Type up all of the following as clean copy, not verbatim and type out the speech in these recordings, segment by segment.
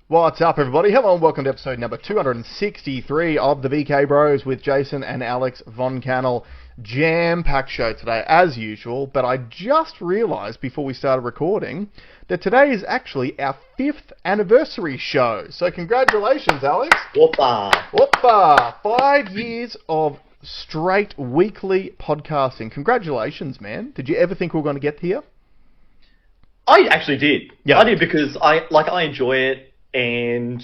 What's up, everybody? Hello and welcome to episode number 263 of the VK Bros with Jason and Alex Von Cannell. Jam-packed show today, as usual, but I just realised before we started recording that today is actually our 5th anniversary show. So congratulations, Alex. Whoppa. Whoppa! 5 years of straight weekly podcasting. Congratulations, man. Did you ever think we were going to get here? I actually did. Yeah. I did because I enjoy it, and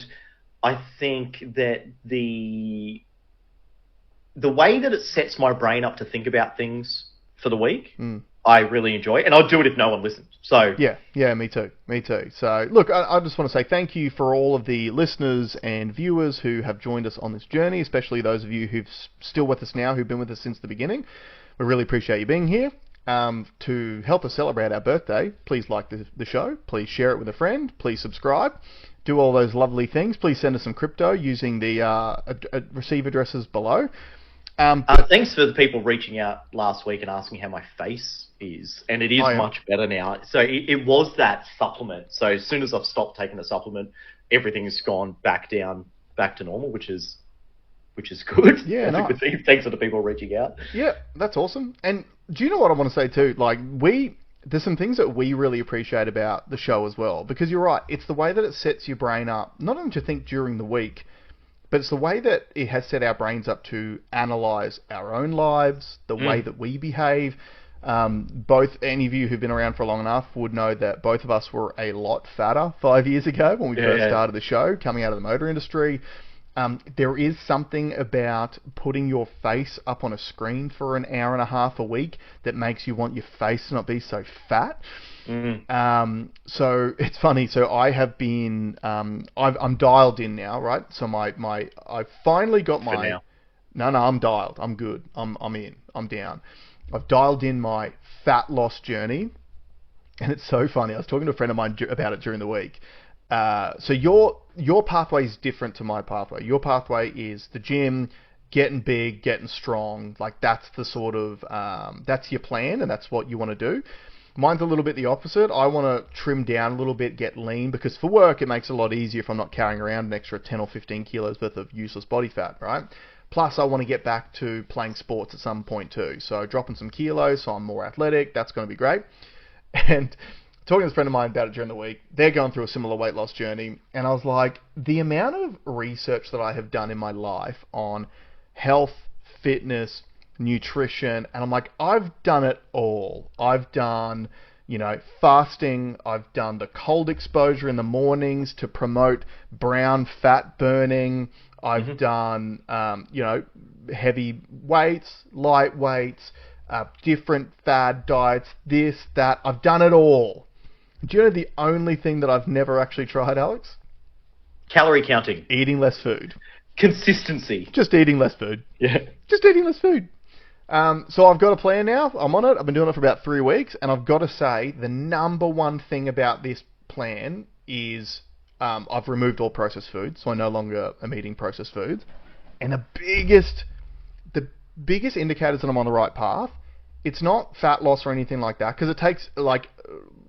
I think that the way that it sets my brain up to think about things for the week, I really enjoy, and I'll do it if no one listens. So yeah, me too. So look, I just want to say thank you for all of the listeners and viewers who have joined us on this journey, especially those of you who've still with us now, who've been with us since the beginning. We really appreciate you being here. To help us celebrate our birthday, please like the show, please share it with a friend, please subscribe, do all those lovely things. Please send us some crypto using the receive addresses below. Thanks for the people reaching out last week and asking how my face is, and it is much better now. So it was that supplement. So as soon as I've stopped taking the supplement, everything's gone back to normal, which is good. Yeah, nice. Thanks for the people reaching out. Yeah, that's awesome. And do you know what I want to say too? Like, there's some things that we really appreciate about the show as well, because you're right, it's the way that it sets your brain up, not only to think during the week, but it's the way that it has set our brains up to analyze our own lives, the way that we behave. Both, any of you who've been around for long enough would know that both of us were a lot fatter 5 years ago when we first started the show, coming out of the motor industry. There is something about putting your face up on a screen for an hour and a half a week that makes you want your face to not be so fat. So it's funny. So I have been, I'm dialed in now, right? So I finally got my. Now. No, I'm dialed. I'm good. I'm in. I'm down. I've dialed in my fat loss journey, and it's so funny. I was talking to a friend of mine about it during the week. So your pathway is different to my pathway. Your pathway is the gym, getting big, getting strong. Like that's the sort of that's your plan, and that's what you want to do. Mine's a little bit the opposite. I want to trim down a little bit, get lean, because for work it makes it a lot easier if I'm not carrying around an extra 10 or 15 kilos worth of useless body fat, right? Plus, I want to get back to playing sports at some point too. So dropping some kilos, so I'm more athletic. That's going to be great. And talking to a friend of mine about it during the week, they're going through a similar weight loss journey, and I was like, the amount of research that I have done in my life on health, fitness, nutrition, and I'm like, I've done it all. I've done, fasting. I've done the cold exposure in the mornings to promote brown fat burning. I've done, heavy weights, light weights, different fad diets, this, that. I've done it all. Do you know the only thing that I've never actually tried, Alex? Calorie counting. Eating less food. Consistency. Just eating less food. Yeah. Just eating less food. So I've got a plan now. I'm on it. I've been doing it for about 3 weeks. And I've got to say, the number one thing about this plan is I've removed all processed foods. So I no longer am eating processed foods. And the biggest indicators that I'm on the right path, it's not fat loss or anything like that. Because it takes,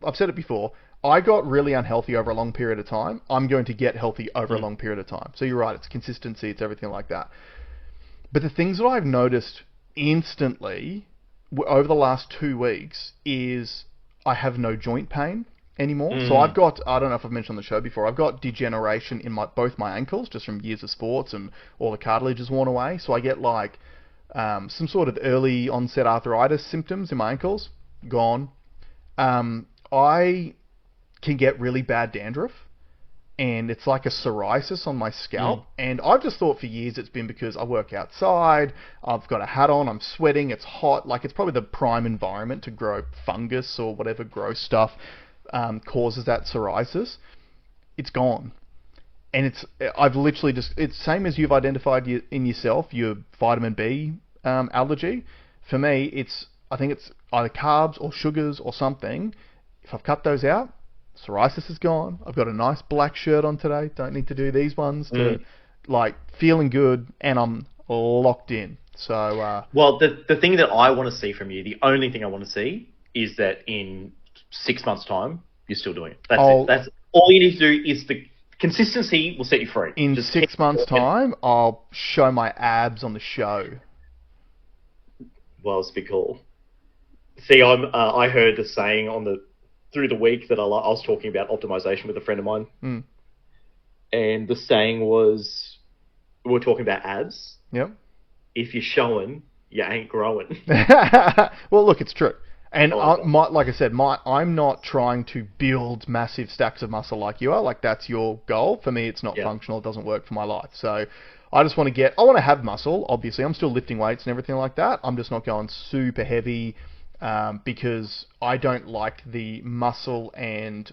I've said it before, I got really unhealthy over a long period of time. I'm going to get healthy over a long period of time. So you're right, it's consistency, it's everything like that. But the things that I've noticed instantly over the last 2 weeks is I have no joint pain anymore. So I've got, I don't know if I've mentioned on the show before, I've got degeneration in both my ankles just from years of sports, and all the cartilage is worn away. So I get some sort of early onset arthritis symptoms in my ankles, gone. I can get really bad dandruff, and it's like a psoriasis on my scalp. And I've just thought for years it's been because I work outside, I've got a hat on, I'm sweating, it's hot. Like, it's probably the prime environment to grow fungus or whatever gross stuff causes that psoriasis. It's gone. And I've literally it's same as you've identified in yourself, your vitamin B allergy. For me, I think it's either carbs or sugars or something. If I've cut those out, psoriasis is gone. I've got a nice black shirt on today. Don't need to do these ones. Feeling good, and I'm locked in. So, well, the thing that I want to see from you, the only thing I want to see is that in 6 months' time, you're still doing it. That's it. That's all you need to do is Consistency will set you free. In 6 months' time, I'll show my abs on the show. Well, it's be cool. See, I heard the saying through the week that I was talking about optimization with a friend of mine, and the saying was, we were talking about abs. Yep. If you're showing, you ain't growing. Well, look, it's true. And like I said, I'm not trying to build massive stacks of muscle like you are. Like, that's your goal. For me, it's not functional. It doesn't work for my life. So I just want to have muscle. Obviously, I'm still lifting weights and everything like that. I'm just not going super heavy because I don't like the muscle and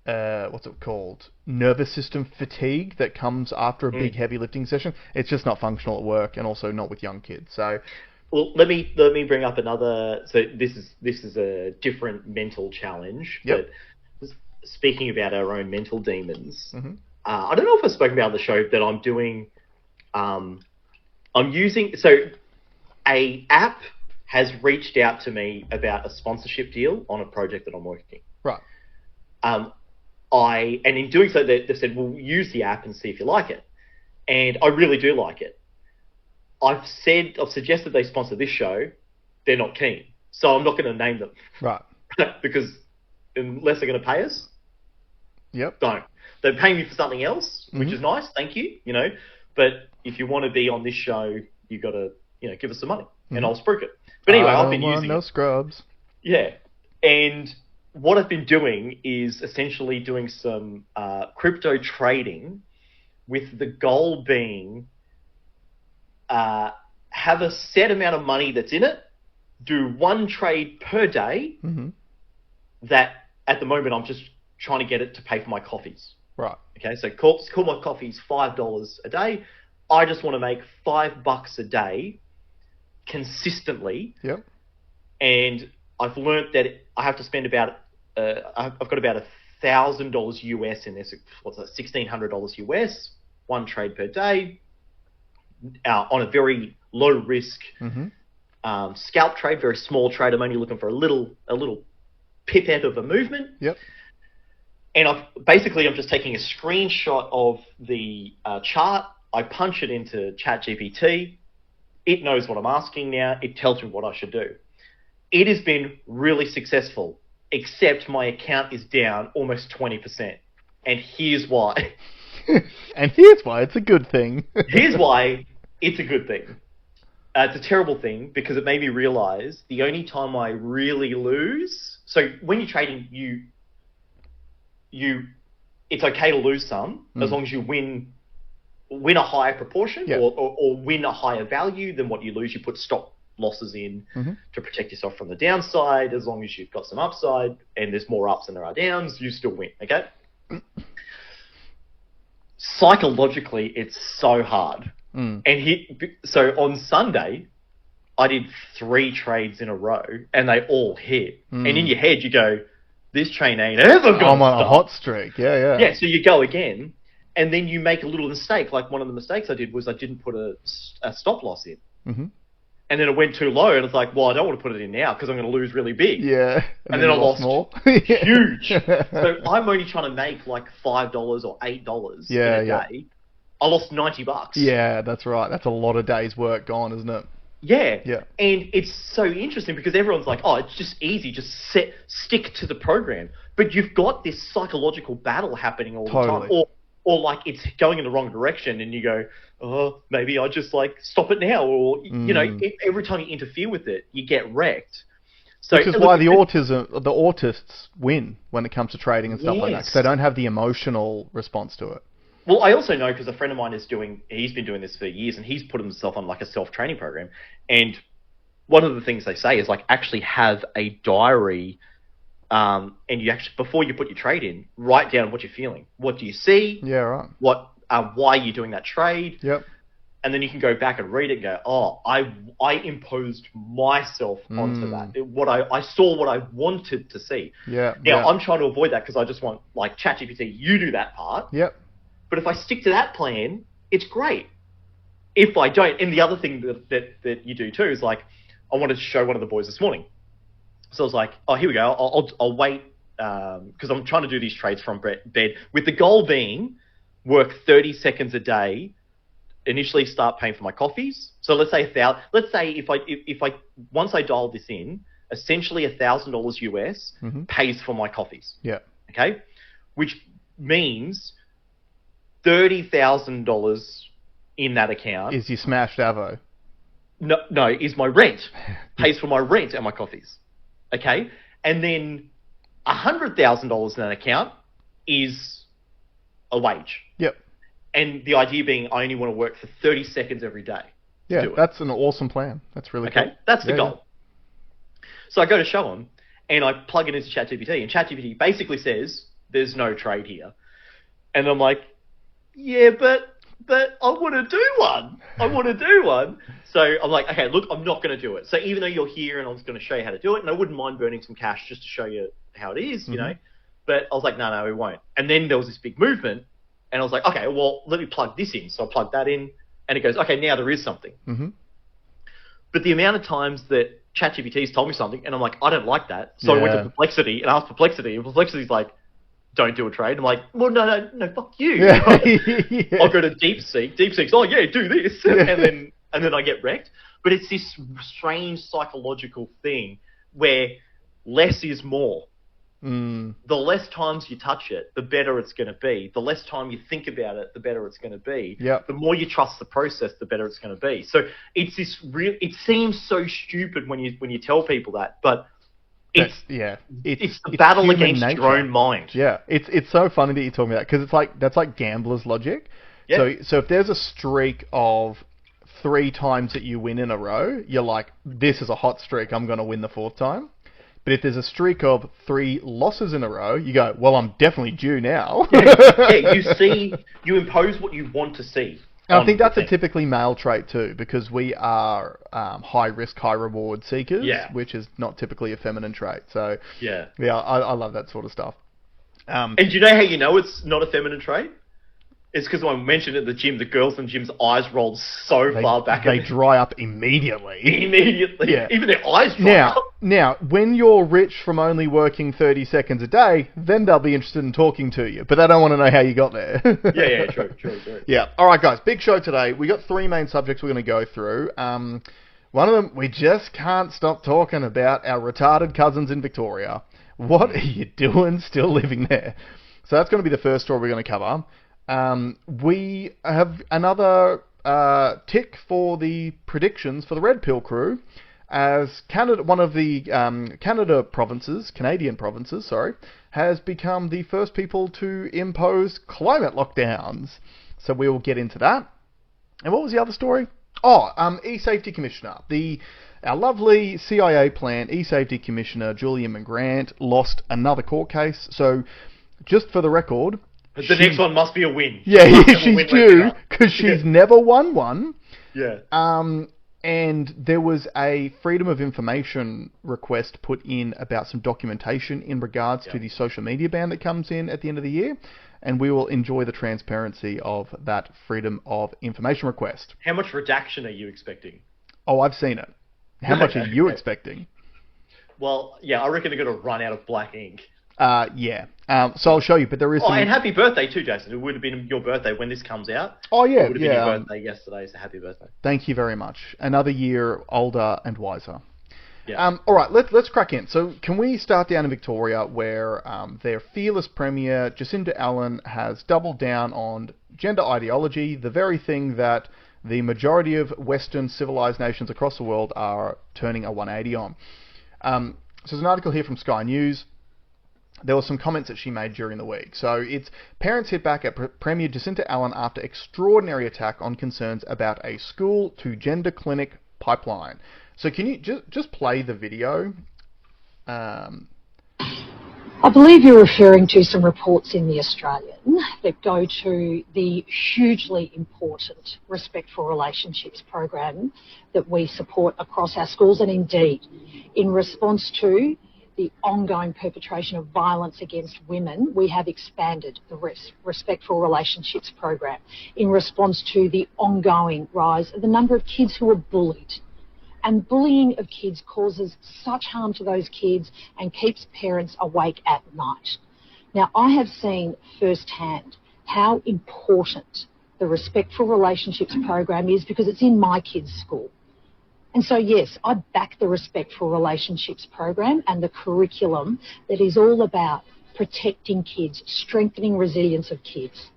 what's it called? Nervous system fatigue that comes after a big heavy lifting session. It's just not functional at work, and also not with young kids. So, well, let me bring up another. So this is a different mental challenge. Yep. But speaking about our own mental demons, I don't know if I've spoken about on the show that I'm doing. I'm using a app has reached out to me about a sponsorship deal on a project that I'm working. Right. And in doing so, they said, "Well, use the app and see if you like it." And I really do like it. I've suggested they sponsor this show. They're not keen, so I'm not going to name them. Right. Because unless they're going to pay us, don't. They're paying me for something else, which is nice. Thank you. But if you want to be on this show, you got to give us some money, and I'll spruik it. But anyway, I've been using no scrubs. Yeah, and what I've been doing is essentially doing some crypto trading, with the goal being have a set amount of money that's in it, do one trade per day. That at the moment I'm just trying to get it to pay for my coffees. Right. Okay, so call my coffees $5 a day. I just want to make $5 a day consistently. Yep. And I've learnt that I have to spend about I've got about $1,000 US in this. What's that? $1,600 US. One trade per day. On a very low risk scalp trade, very small trade. I'm only looking for a little pipette of a movement. Yep. And I'm just taking a screenshot of the chart. I punch it into ChatGPT. It knows what I'm asking now. It tells me what I should do. It has been really successful, except my account is down almost 20%. And here's why. And here's why it's a good thing. Here's why it's a good thing. It's a terrible thing because it made me realize the only time I really lose. So when you're trading, it's okay to lose some as long as you win a higher proportion or win a higher value than what you lose. You put stop losses in to protect yourself from the downside. As long as you've got some upside and there's more ups than there are downs, you still win. Okay. Psychologically, it's so hard. So on Sunday, I did 3 trades in a row and they all hit. And in your head, you go, this train ain't ever going to stop. I'm on a hot streak. Yeah. Yeah, so you go again and then you make a little mistake. Like one of the mistakes I did was I didn't put a stop loss in. And then it went too low and it's like, well, I don't want to put it in now because I'm going to lose really big. Yeah. And then I lost more. Huge. So I'm only trying to make like $5 or $8 in a day. I lost $90. Yeah, that's right. That's a lot of days' work gone, isn't it? Yeah. Yeah. And it's so interesting because everyone's like, oh, it's just easy. Just stick to the program. But you've got this psychological battle happening all the time. Or like it's going in the wrong direction and you go, oh, maybe I just like stop it now. Or, every time you interfere with it, you get wrecked. So, which is why the autists win when it comes to trading and stuff like that. Because they don't have the emotional response to it. Well, I also know because a friend of mine he's been doing this for years and he's put himself on like a self-training program. And one of the things they say is like actually have a diary and you actually, before you put your trade in, write down what you're feeling. What do you see? Yeah, right. Why are you doing that trade? Yep. And then you can go back and read it and go, oh, I imposed myself onto that. I saw what I wanted to see. Yeah. Now, I'm trying to avoid that because I just want, like, ChatGPT, you do that part. Yep. But if I stick to that plan, it's great. If I don't, and the other thing that you do too is like, I wanted to show one of the boys this morning. So I was like, oh, here we go. I'll wait because I'm trying to do these trades from bed, with the goal being work 30 seconds a day, initially start paying for my coffees. So let's say if I once I dial this in, essentially $1,000 US pays for my coffees. Yeah. Okay, which means $30,000 in that account is your smashed avo. No, is my rent. Pays for my rent and my coffees. Okay, and then $100,000 in that account is a wage. Yep. And the idea being, I only want to work for 30 seconds every day. Yeah, that's an awesome plan. That's really cool. Okay, that's the goal. Yeah. So I go to show them, and I plug it into ChatGPT, and ChatGPT basically says, there's no trade here. And I'm like, yeah, but I want to do one. So I'm like, okay, look, I'm not going to do it. So even though you're here and I was going to show you how to do it, and I wouldn't mind burning some cash just to show you how it is, you know, but I was like, no, we won't. And then there was this big movement, and I was like, okay, well, let me plug this in. So I plugged that in, and it goes, okay, now there is something. But the amount of times that ChatGPT's told me something, and I'm like, I don't like that. So I went to Perplexity and asked Perplexity, and Perplexity's like, don't do a trade. I'm like, well, no, fuck you. Yeah. I'll go to DeepSeek. DeepSeek's, oh yeah, do this, and then I get wrecked. But it's this strange psychological thing where less is more. The less times you touch it, the better it's going to be. The less time you think about it, the better it's going to be. Yep. The more you trust the process, the better it's going to be. So it's this real. It seems so stupid when you tell people that, but it's the battle against nature. Your own mind. Yeah, it's so funny that you're talking about, because that's like gambler's logic. Yeah. So if there's a streak of 3 times that you win in a row, you're like, this is a hot streak, I'm going to win the 4th time. But if there's a streak of 3 losses in a row, you go, well, I'm definitely due now. You impose what you want to see. And I think that's a typically male trait too, because we are high risk, high reward seekers, which is not typically a feminine trait. So I love that sort of stuff. And do you know how you know it's not a feminine trait? It's because when I mentioned at the gym, the girls in the gym's eyes rolled so far back. They dry up immediately. Yeah. Even their eyes dry up. Now, when you're rich from only working 30 seconds a day, then they'll be interested in talking to you. But they don't want to know how you got there. True. Yeah. All right, guys. Big show today. We got 3 main subjects we're going to go through. One of them, we just can't stop talking about our retarded cousins in Victoria. What are you doing still living there? So that's going to be the first story we're going to cover. We have another tick for the predictions for the Red Pill crew, as Canada, one of the Canadian provinces, has become the first people to impose climate lockdowns. So we will get into that. And what was the other story? eSafety Commissioner. Our lovely CIA plant eSafety Commissioner, Julia McGrant, lost another court case. So just for the record... The next one must be a win. Yeah, she's due, because she's never won one. Yeah. And there was a Freedom of Information request put in about some documentation in regards to the social media ban that comes in at the end of the year. And we will enjoy the transparency of that Freedom of Information request. How much redaction are you expecting? Oh, I've seen it. How much are you expecting? Well, I reckon they're going to run out of black ink. So I'll show you, but there is some... and happy birthday too, Jason. It would have been your birthday when this comes out. Oh, yeah. It would have been your birthday yesterday, so happy birthday. Thank you very much. Another year older and wiser. Yeah. All right, let's crack in. So can we start down in Victoria, where their fearless Premier, Jacinta Allen, has doubled down on gender ideology, the very thing that the majority of Western civilized nations across the world are turning a 180 on. So there's an article here from Sky News. There were some comments that she made during the week. So it's parents hit back at Premier Jacinta Allen after extraordinary attack on concerns about a school to gender clinic pipeline. So can you just play the video? I believe you're referring to some reports in The Australian that go to the hugely important Respect for Relationships program that we support across our schools, and indeed in response to the ongoing perpetration of violence against women, we have expanded the Respect for Relationships program in response to the ongoing rise of the number of kids who are bullied And bullying of kids causes such harm to those kids and keeps parents awake at night. Now, I have seen firsthand how important the Respectful Relationships program is because it's in my kids' school. And so, yes, I back the Respectful Relationships program and the curriculum that is all about protecting kids, strengthening resilience of kids,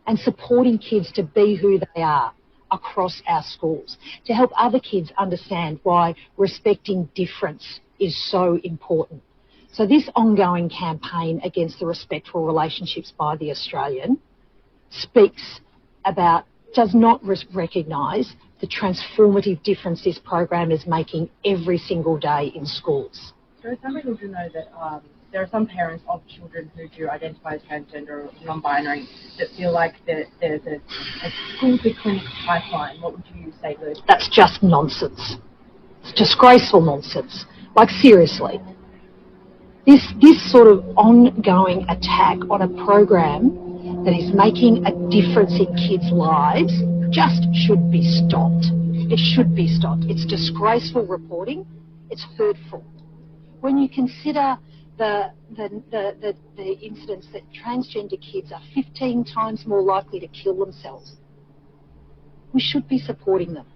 and supporting kids to be who they are across our schools, to help other kids understand why respecting difference is so important. So this ongoing campaign against the Respectful Relationships by the Australian speaks about, does not recognise the transformative difference this program is making every single day in schools. So it's something to know that there are some parents of children who do identify as transgender or non-binary that feel like there's a school-to-clinic pipeline. What would you say to those? That's just nonsense. It's disgraceful nonsense. Like, seriously. This sort of ongoing attack on a program that is making a difference in kids' lives just should be stopped. It should be stopped. It's disgraceful reporting. It's hurtful. When you consider the incidents that transgender kids are 15 times more likely to kill themselves, we should be supporting them.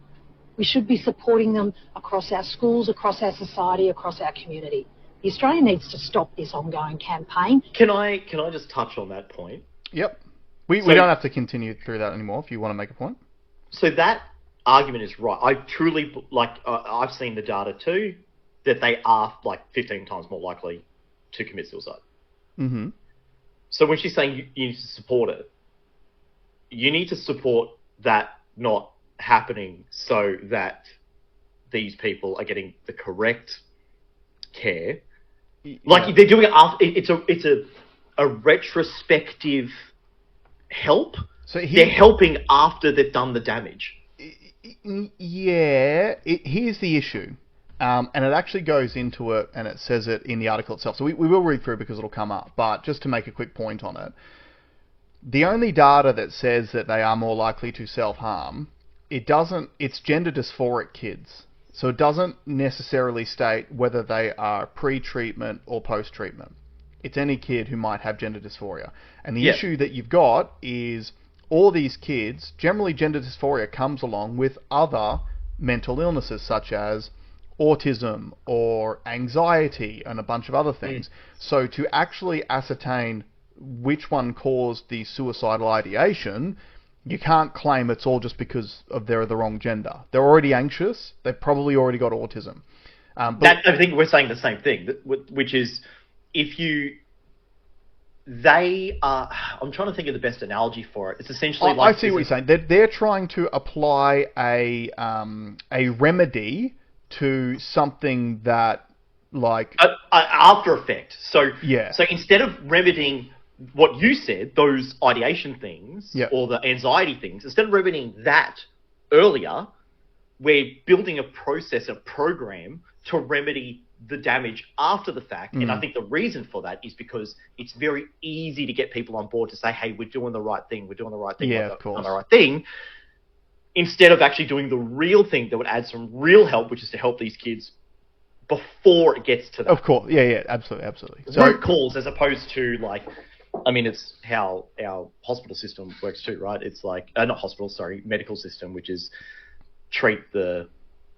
We should be supporting them across our schools, across our society, across our community. The Australia needs to stop this ongoing campaign. Can I just touch on that point? Yep. We don't have to continue through that anymore if you want to make a point. So that argument is right. I truly, I've seen the data too, that they are 15 times more likely to commit suicide. Mm-hmm. So when she's saying you need to support it, you need to support that not happening so that these people are getting the correct care. Like, they're doing it after. It's a retrospective help. So they're helping after they've done the damage. Yeah. Here's the issue. And it actually goes into it, and it says it in the article itself. So we will read through because it'll come up. But just to make a quick point on it, the only data that says that they are more likely to self-harm, it's gender dysphoric kids. So it doesn't necessarily state whether they are pre-treatment or post-treatment. It's any kid who might have gender dysphoria. And the issue that you've got is all these kids, generally gender dysphoria comes along with other mental illnesses such as autism or anxiety and a bunch of other things. So to actually ascertain which one caused the suicidal ideation, you can't claim it's all just because of they're the wrong gender. They're already anxious. They've probably already got autism. I think we're saying the same thing, which is I'm trying to think of the best analogy for it. It's essentially I see what you're saying. They're trying to apply a remedy to something that, like... after effect. So yeah. So instead of remedying what you said, those ideation things, or the anxiety things, instead of remedying that earlier, we're building a process, a program to remedy the damage after the fact. And I think the reason for that is because it's very easy to get people on board to say, hey, we're doing the right thing, we're doing the right thing, of course. doing the right thing, instead of actually doing the real thing that would add some real help, which is to help these kids before it gets to that. Of course, yeah, absolutely. So root cause, as opposed to it's how our hospital system works too, right? It's medical system, which is treat the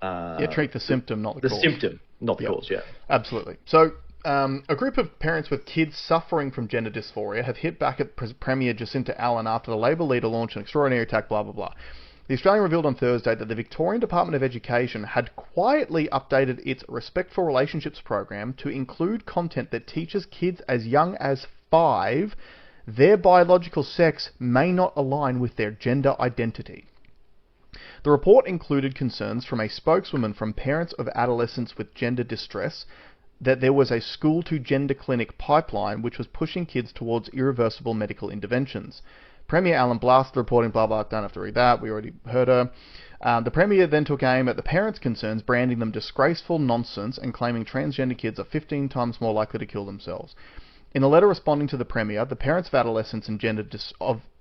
symptom, not the cause. The symptom, not the cause, yeah. Absolutely. So, a group of parents with kids suffering from gender dysphoria have hit back at Premier Jacinta Allen after the Labor leader launched an extraordinary attack, blah, blah, blah. The Australian revealed on Thursday that the Victorian Department of Education had quietly updated its Respectful Relationships program to include content that teaches kids as young as 5 their biological sex may not align with their gender identity. The report included concerns from a spokeswoman from parents of adolescents with gender distress that there was a school-to-gender clinic pipeline which was pushing kids towards irreversible medical interventions. Premier Allen blasted the reporting, blah, blah, don't have to read that, we already heard her. The Premier then took aim at the parents' concerns, branding them disgraceful nonsense and claiming transgender kids are 15 times more likely to kill themselves. In a letter responding to the Premier, the parents of adolescents and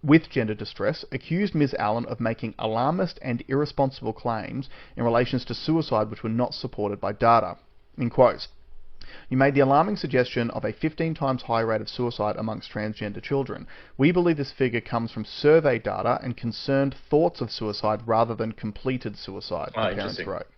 with gender distress accused Ms. Allen of making alarmist and irresponsible claims in relation to suicide which were not supported by data. In quotes, "You made the alarming suggestion of a 15 times higher rate of suicide amongst transgender children. We believe this figure comes from survey data and concerned thoughts of suicide rather than completed suicide," the parents wrote.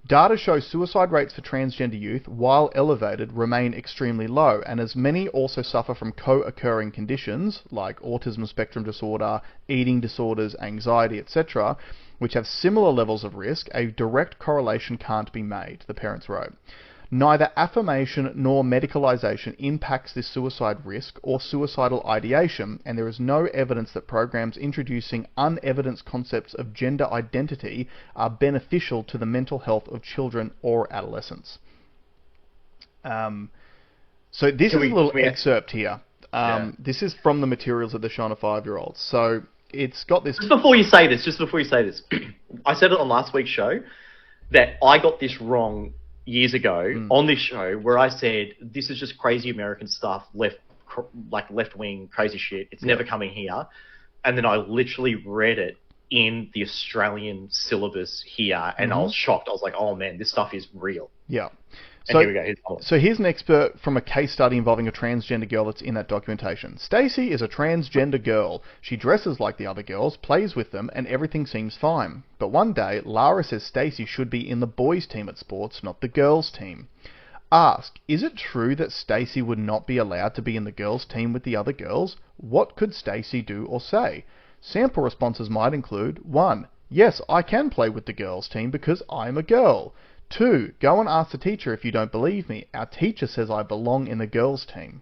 Data shows suicide rates for transgender youth, while elevated, remain extremely low, and as many also suffer from co-occurring conditions like autism spectrum disorder, eating disorders, anxiety, etc., which have similar levels of risk, a direct correlation can't be made, the parents wrote. Neither affirmation nor medicalization impacts this suicide risk or suicidal ideation, and there is no evidence that programs introducing unevidenced concepts of gender identity are beneficial to the mental health of children or adolescents. So this is a little excerpt here. This is from the materials that they're showing 5-year-olds. So it's got this... Just before you say this, I said it on last week's show that I got this wrong years ago on this show where I said, this is just crazy American stuff, left-wing crazy shit. It's never coming here. And then I literally read it in the Australian syllabus here, and I was shocked. I was like, oh man, this stuff is real. Yeah. So here we go. So here's an expert from a case study involving a transgender girl that's in that documentation. Stacey is a transgender girl. She dresses like the other girls, plays with them, and everything seems fine. But one day, Lara says Stacey should be in the boys' team at sports, not the girls' team. Asked, is it true that Stacey would not be allowed to be in the girls' team with the other girls? What could Stacey do or say? Sample responses might include 1. Yes, I can play with the girls' team because I'm a girl. 2. Go and ask the teacher if you don't believe me. Our teacher says I belong in the girls' team.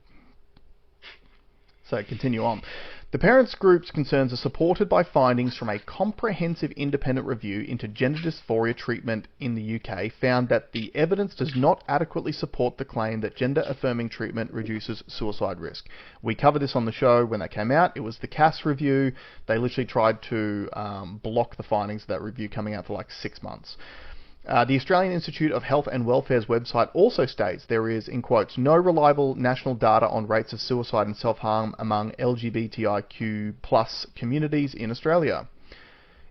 So, continue on. The parents' group's concerns are supported by findings from a comprehensive independent review into gender dysphoria treatment in the UK found that the evidence does not adequately support the claim that gender-affirming treatment reduces suicide risk. We covered this on the show when that came out. It was the CAS review. They literally tried to block the findings of that review coming out for like 6 months. The Australian Institute of Health and Welfare's website also states there is, in quotes, no reliable national data on rates of suicide and self-harm among LGBTIQ plus communities in Australia.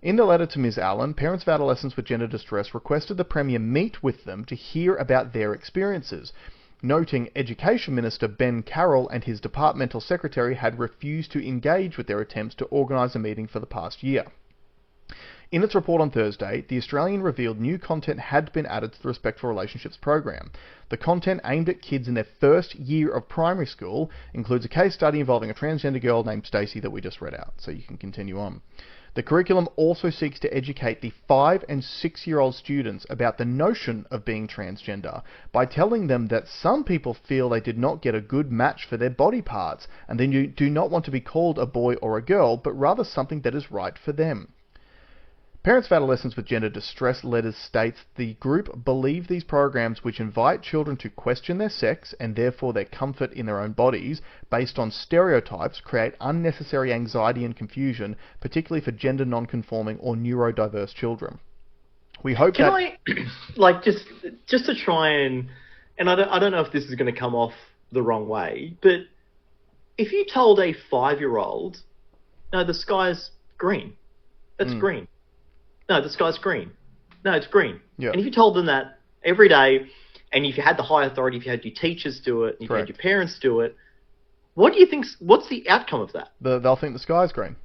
In the letter to Ms. Allen, parents of adolescents with gender distress requested the Premier meet with them to hear about their experiences, noting Education Minister Ben Carroll and his departmental secretary had refused to engage with their attempts to organise a meeting for the past year. In its report on Thursday, the Australian revealed new content had been added to the Respectful Relationships program. The content aimed at kids in their first year of primary school includes a case study involving a transgender girl named Stacey that we just read out, so you can continue on. The curriculum also seeks to educate the 5- and 6-year-old students about the notion of being transgender by telling them that some people feel they did not get a good match for their body parts and they do not want to be called a boy or a girl, but rather something that is right for them. Parents of adolescents with gender distress letters states the group believe these programs which invite children to question their sex and therefore their comfort in their own bodies based on stereotypes create unnecessary anxiety and confusion, particularly for gender non-conforming or neurodiverse children. We hope Can I, like, just to try and I don't know if this is going to come off the wrong way, but if you told a 5-year-old, no, the sky's green, that's green. No, the sky's green. No, it's green. Yeah. And if you told them that every day, and if you had the high authority, if you had your teachers do it, and if you had your parents do it, what do you think? What's the outcome of that? They'll think the sky's green.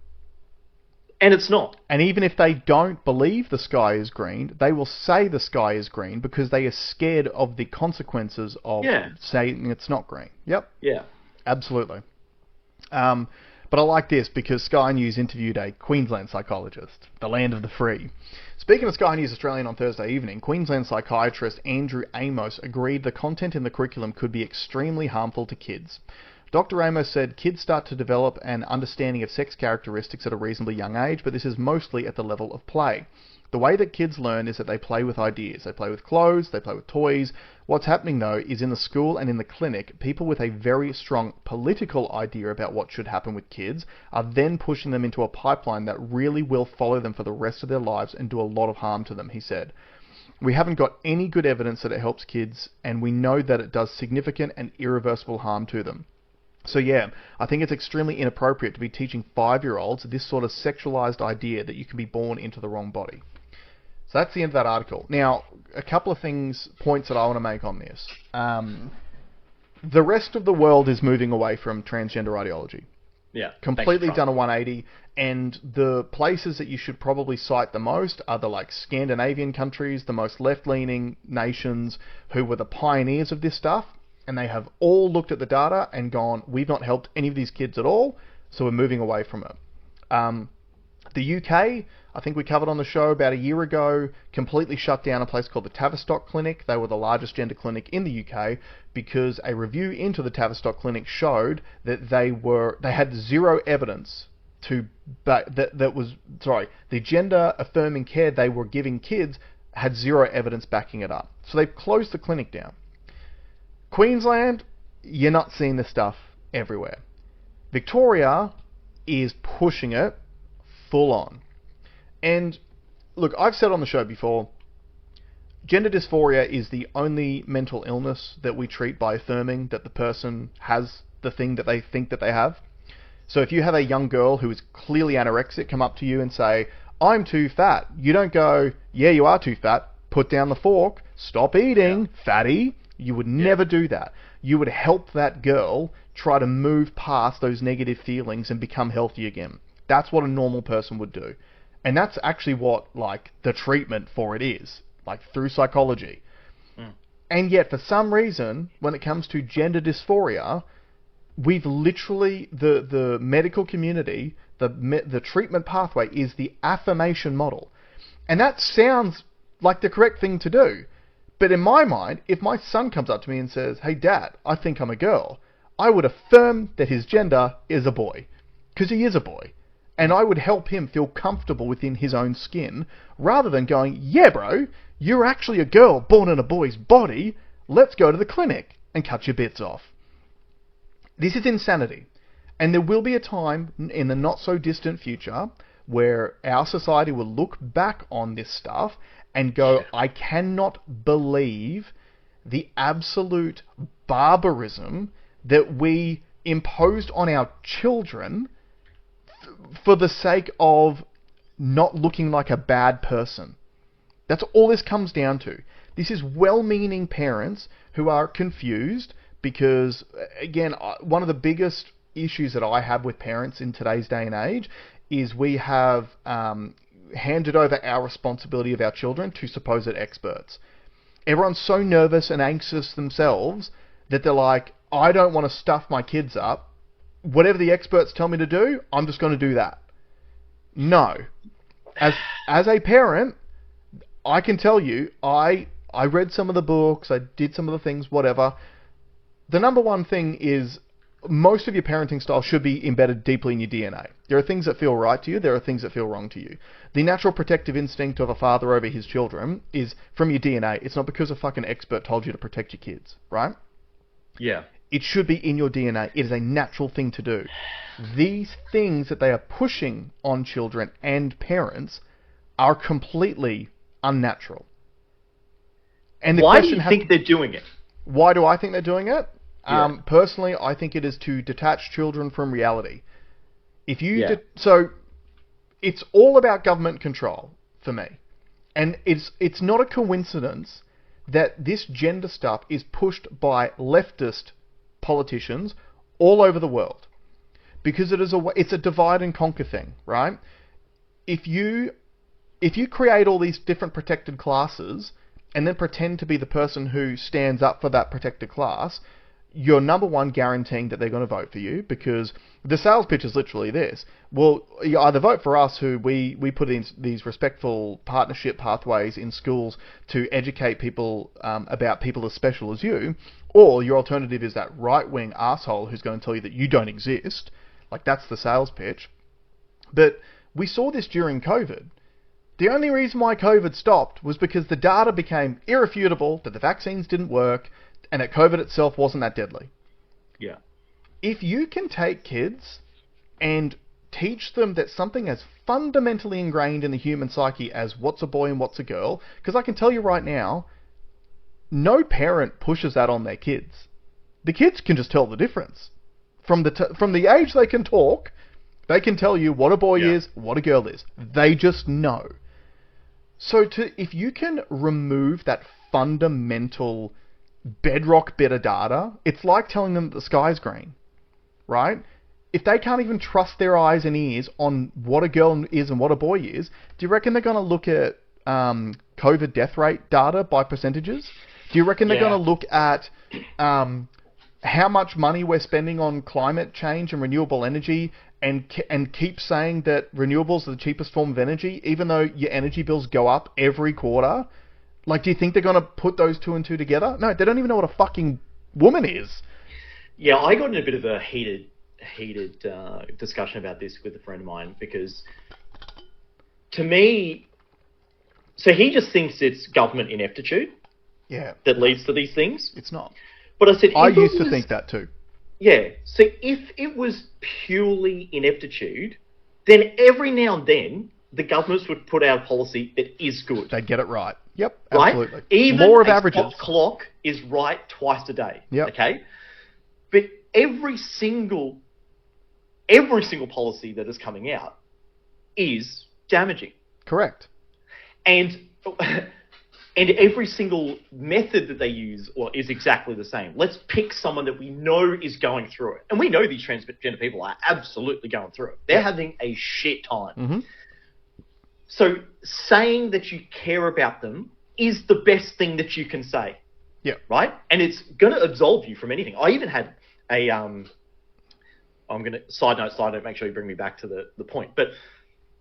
And it's not. And even if they don't believe the sky is green, they will say the sky is green because they are scared of the consequences of saying it's not green. Yep. Yeah. Absolutely. But I like this because Sky News interviewed a Queensland psychologist, the land of the free. Speaking of Sky News Australian on Thursday evening, Queensland psychiatrist Andrew Amos agreed the content in the curriculum could be extremely harmful to kids. Dr. Amos said kids start to develop an understanding of sex characteristics at a reasonably young age, but this is mostly at the level of play. The way that kids learn is that they play with ideas. They play with clothes, they play with toys. What's happening, though, is in the school and in the clinic, people with a very strong political idea about what should happen with kids are then pushing them into a pipeline that really will follow them for the rest of their lives and do a lot of harm to them, he said. We haven't got any good evidence that it helps kids, and we know that it does significant and irreversible harm to them. So yeah, I think it's extremely inappropriate to be teaching 5-year-olds this sort of sexualized idea that you can be born into the wrong body. So that's the end of that article. Now, a couple of points that I want to make on this. The rest of the world is moving away from transgender ideology. Yeah. Completely done a 180, and the places that you should probably cite the most are the like Scandinavian countries, the most left-leaning nations who were the pioneers of this stuff, and they have all looked at the data and gone, we've not helped any of these kids at all, so we're moving away from it. The UK, I think we covered on the show about a year ago, completely shut down a place called the Tavistock Clinic. They were the largest gender clinic in the UK because a review into the Tavistock Clinic showed that they had zero evidence the gender affirming care they were giving kids had zero evidence backing it up. So they've closed the clinic down. Queensland, you're not seeing this stuff everywhere. Victoria is pushing it full on. And look, I've said on the show before, gender dysphoria is the only mental illness that we treat by affirming that the person has the thing that they think that they have. So if you have a young girl who is clearly anorexic come up to you and say, I'm too fat, you don't go, yeah, you are too fat, put down the fork, stop eating, fatty. You would never do that. You would help that girl try to move past those negative feelings and become healthy again. That's what a normal person would do. And that's actually what, like, the treatment for it is, like, through psychology. And yet, for some reason, when it comes to gender dysphoria, we've literally, the medical community, the treatment pathway is the affirmation model. And that sounds like the correct thing to do. But in my mind, if my son comes up to me and says, hey, Dad, I think I'm a girl, I would affirm that his gender is a boy. Because he is a boy. And I would help him feel comfortable within his own skin, rather than going, yeah, bro, you're actually a girl born in a boy's body. Let's go to the clinic and cut your bits off. This is insanity. And there will be a time in the not so distant future where our society will look back on this stuff and go, I cannot believe the absolute barbarism that we imposed on our children for the sake of not looking like a bad person. That's all this comes down to. This is well-meaning parents who are confused because, again, one of the biggest issues that I have with parents in today's day and age is we have handed over our responsibility of our children to supposed experts. Everyone's so nervous and anxious themselves that they're like, I don't want to stuff my kids up. Whatever the experts tell me to do, I'm just going to do that. No. As a parent, I can tell you, I read some of the books, I did some of the things, whatever. The number one thing is most of your parenting style should be embedded deeply in your DNA. There are things that feel right to you, there are things that feel wrong to you. The natural protective instinct of a father over his children is from your DNA. It's not because a fucking expert told you to protect your kids, right? Yeah. It should be in your DNA. It is a natural thing to do. These things that they are pushing on children and parents are completely unnatural. And why do you think they're doing it? Why do I think they're doing it? Yeah. Personally, I think it is to detach children from reality. If you so it's all about government control for me. And it's not a coincidence that this gender stuff is pushed by leftist politicians all over the world, because it's a divide and conquer thing, right? If you create all these different protected classes and then pretend to be the person who stands up for that protected class, you're number one guaranteeing that they're going to vote for you, because the sales pitch is literally this. Well, you either vote for us, who we put in these respectful partnership pathways in schools to educate people about people as special as you, or your alternative is that right-wing asshole who's going to tell you that you don't exist. Like, that's the sales pitch. But we saw this during COVID. The only reason why COVID stopped was because the data became irrefutable that the vaccines didn't work and that COVID itself wasn't that deadly. Yeah. If you can take kids and teach them that something as fundamentally ingrained in the human psyche as what's a boy and what's a girl, because I can tell you right now, no parent pushes that on their kids. The kids can just tell the difference. From the age they can talk, they can tell you what a boy is, what a girl is. They just know. So if you can remove that fundamental bedrock bit of data, it's like telling them that the sky's green, right? If they can't even trust their eyes and ears on what a girl is and what a boy is, do you reckon they're going to look at COVID death rate data by percentages? Do you reckon they're going to look at how much money we're spending on climate change and renewable energy and keep saying that renewables are the cheapest form of energy, even though your energy bills go up every quarter? Like, do you think they're going to put those two and two together? No, they don't even know what a fucking woman is. Yeah, I got in a bit of a heated discussion about this with a friend of mine, because to me, so he just thinks it's government ineptitude that leads to these things. It's not. But I said, I used to think that too. Yeah, so if it was purely ineptitude, then every now and then the governments would put out a policy that is good. They'd get it right. Yep, right? Absolutely. Even Law of a averages. stop clock is right twice a day. Yep. Okay? But every single policy that is coming out is damaging. Correct. And every single method that they use is exactly the same. Let's pick someone that we know is going through it. And we know these transgender people are absolutely going through it. They're having a shit time. Mm-hmm. So saying that you care about them is the best thing that you can say. Yeah. Right? And it's going to absolve you from anything. I even had a... I'm going to... Side note, make sure you bring me back to the point. But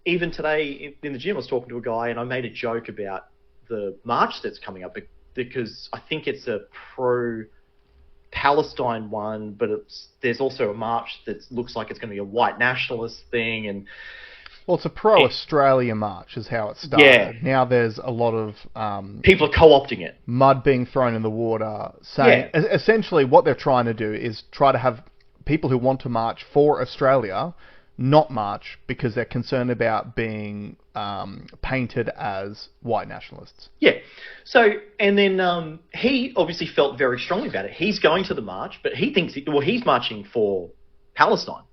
even today in the gym, I was talking to a guy and I made a joke about the march that's coming up, because I think it's a pro-Palestine one, but there's also a march that looks like it's going to be a white nationalist thing. And well, it's a pro-Australia march is how it started. Yeah. Now there's a lot of... people are co-opting it. Mud being thrown in the water, saying... Yeah. Essentially, what they're trying to do is try to have people who want to march for Australia not march because they're concerned about being painted as white nationalists. Yeah. So, and then he obviously felt very strongly about it. He's going to the march, but he thinks... he's marching for Palestine.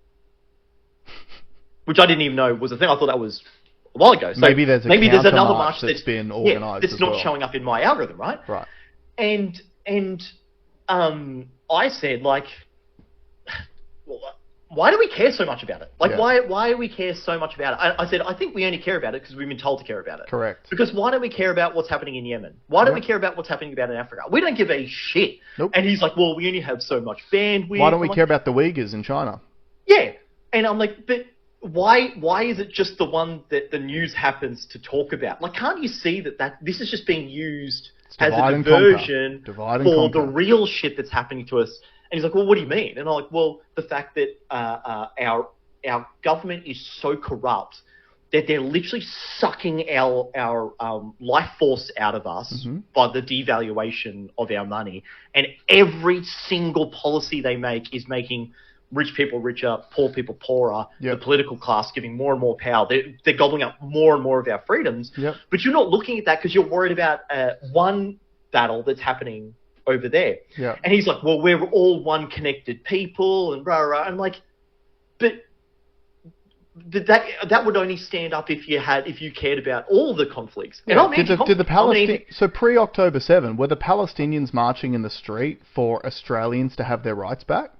Which I didn't even know was a thing. I thought that was a while ago. So maybe there's another march that's been organised. That's not showing up in my algorithm, right? Right. And I said, like, why do we care so much about it? Like, why do we care so much about it? I said, I think we only care about it because we've been told to care about it. Correct. Because why don't we care about what's happening in Yemen? Why don't we care about what's happening in Africa? We don't give a shit. Nope. And he's like, well, we only have so much bandwidth. Why don't we care about the Uyghurs in China? Yeah. And I'm like, but... Why is it just the one that the news happens to talk about? Like, can't you see that this is just being used as a diversion for the real shit that's happening to us? And he's like, well, what do you mean? And I'm like, well, the fact that our government is so corrupt that they're literally sucking our life force out of us by the devaluation of our money. And every single policy they make is making rich people richer, poor people poorer, the political class giving more and more power. They're gobbling up more and more of our freedoms. Yep. But you're not looking at that because you're worried about one battle that's happening over there. Yep. And he's like, well, we're all one connected people and blah, blah, blah. I'm like, but that would only stand up if you cared about all the conflicts. Yeah. And did the Palestinians... So pre-October 7, were the Palestinians marching in the street for Australians to have their rights back?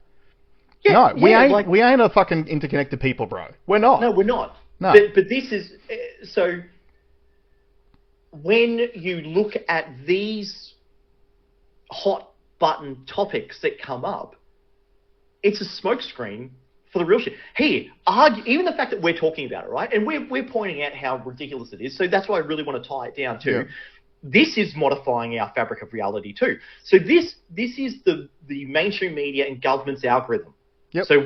Yeah, no, we ain't a fucking interconnected people, bro. We're not. No, we're not. No. But this is... So, when you look at these hot button topics that come up, it's a smokescreen for the real shit. Here, even the fact that we're talking about it, right? And we're pointing out how ridiculous it is. So that's why I really want to tie it down to... Yeah. This is modifying our fabric of reality too. So this is the mainstream media and government's algorithm. Yep. So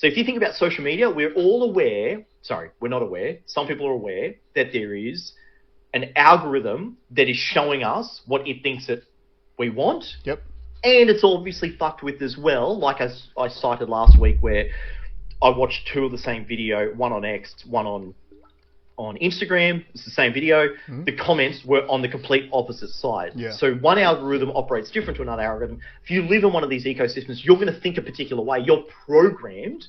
if you think about social media, we're all aware. Sorry, we're not aware. Some people are aware that there is an algorithm that is showing us what it thinks that we want. Yep. And it's obviously fucked with as well. Like I cited last week, where I watched two of the same video, one on X, one on on Instagram. It's the same video. The comments were on the complete opposite side. Yeah. So one algorithm operates different to another algorithm. If you live in one of these ecosystems, you're going to think a particular way. You're programmed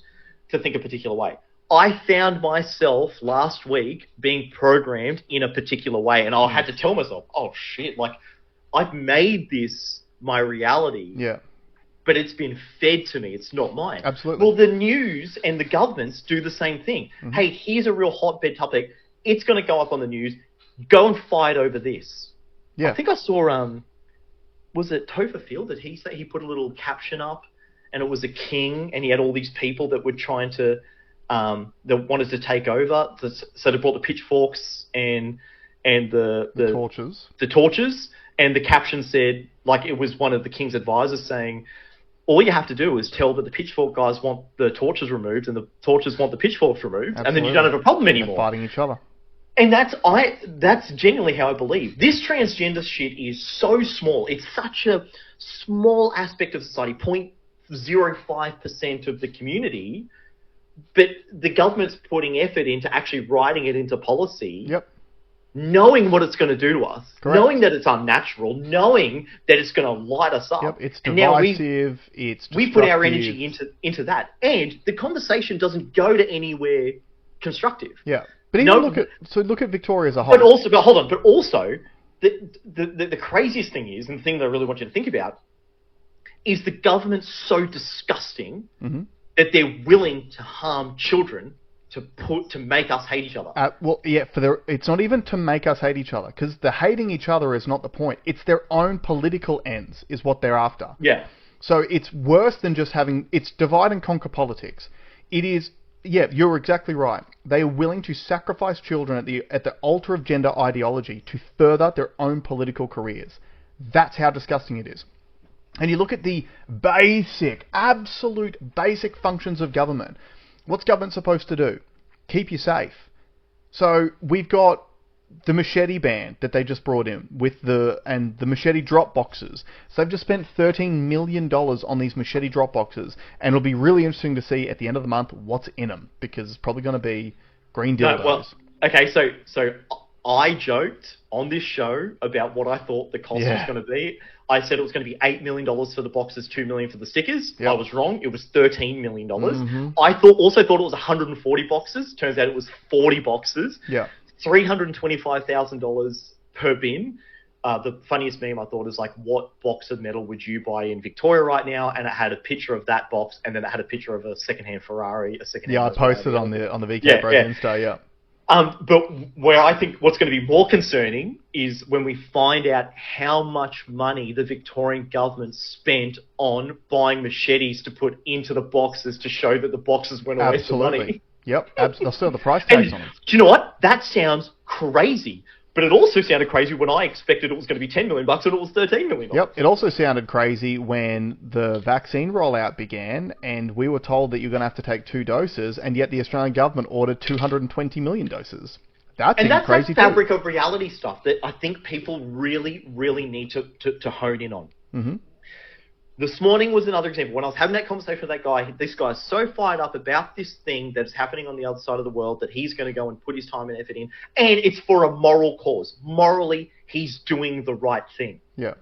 to think a particular way. I found myself last week being programmed in a particular way, and I had to tell myself, oh shit, like I've made this my reality. Yeah. But it's been fed to me. It's not mine. Absolutely. Well, the news and the governments do the same thing. Hey, here's a real hotbed topic. It's going to go up on the news. Go and fight over this. Yeah. I think I saw, was it Topher Field? Did he say he put a little caption up and it was a king and he had all these people that were trying to, that wanted to take over. So they brought the pitchforks and the torches. The torches. And the caption said, like it was one of the king's advisors saying, all you have to do is tell that the pitchfork guys want the torches removed and the torches want the pitchforks removed. Absolutely. And then you don't have a problem anymore. They're fighting each other. And that's genuinely how I believe. This transgender shit is so small. It's such a small aspect of society, 0.05% of the community, but the government's putting effort into actually writing it into policy. Yep. Knowing what it's going to do to us, Correct. Knowing that it's unnatural, knowing that it's going to light us up. Yep, it's and now divisive, it's destructive. We put our energy into that. And the conversation doesn't go to anywhere constructive. Yeah. But even look at Victoria as a whole. But also, the craziest thing is, and the thing that I really want you to think about, is the government's so disgusting that they're willing to harm children to make us hate each other. It's not even to make us hate each other, because the hating each other is not the point. It's their own political ends is what they're after. Yeah. So it's worse than just it's divide and conquer politics. It is, you're exactly right. They are willing to sacrifice children at the altar of gender ideology to further their own political careers. That's how disgusting it is. And you look at the absolute basic functions of government. What's government supposed to do? Keep you safe. So we've got the machete ban that they just brought in and the machete drop boxes. So they've just spent $13 million on these machete drop boxes, and it'll be really interesting to see at the end of the month what's in them, because it's probably going to be green dildos. So I joked on this show about what I thought the cost was going to be. I said it was going to be $8 million for the boxes, $2 million for the stickers. Yep. I was wrong. It was $13 million. I also thought it was 140 boxes. Turns out it was 40 boxes. Yeah. $325,000 per bin. The funniest meme I thought is like, what box of metal would you buy in Victoria right now? And it had a picture of that box, and then it had a picture of a secondhand Ferrari, I posted on the VK Bros Insta. Yeah. But where I think what's going to be more concerning is when we find out how much money the Victorian government spent on buying machetes to put into the boxes to show that the boxes weren't a waste of money. Yep, they'll still have the price tags on them. Do you know what? That sounds crazy. But it also sounded crazy when I expected it was going to be $10 million and it was $13 million. Yep. It also sounded crazy when the vaccine rollout began and we were told that you're going to have to take 2 doses, and yet the Australian government ordered 220 million doses. That's crazy. That fabric of reality stuff that I think people really, really need to hone in on. Mm-hmm. This morning was another example. When I was having that conversation with that guy, this guy's so fired up about this thing that's happening on the other side of the world that he's going to go and put his time and effort in, and it's for a moral cause. Morally, he's doing the right thing. Yeah.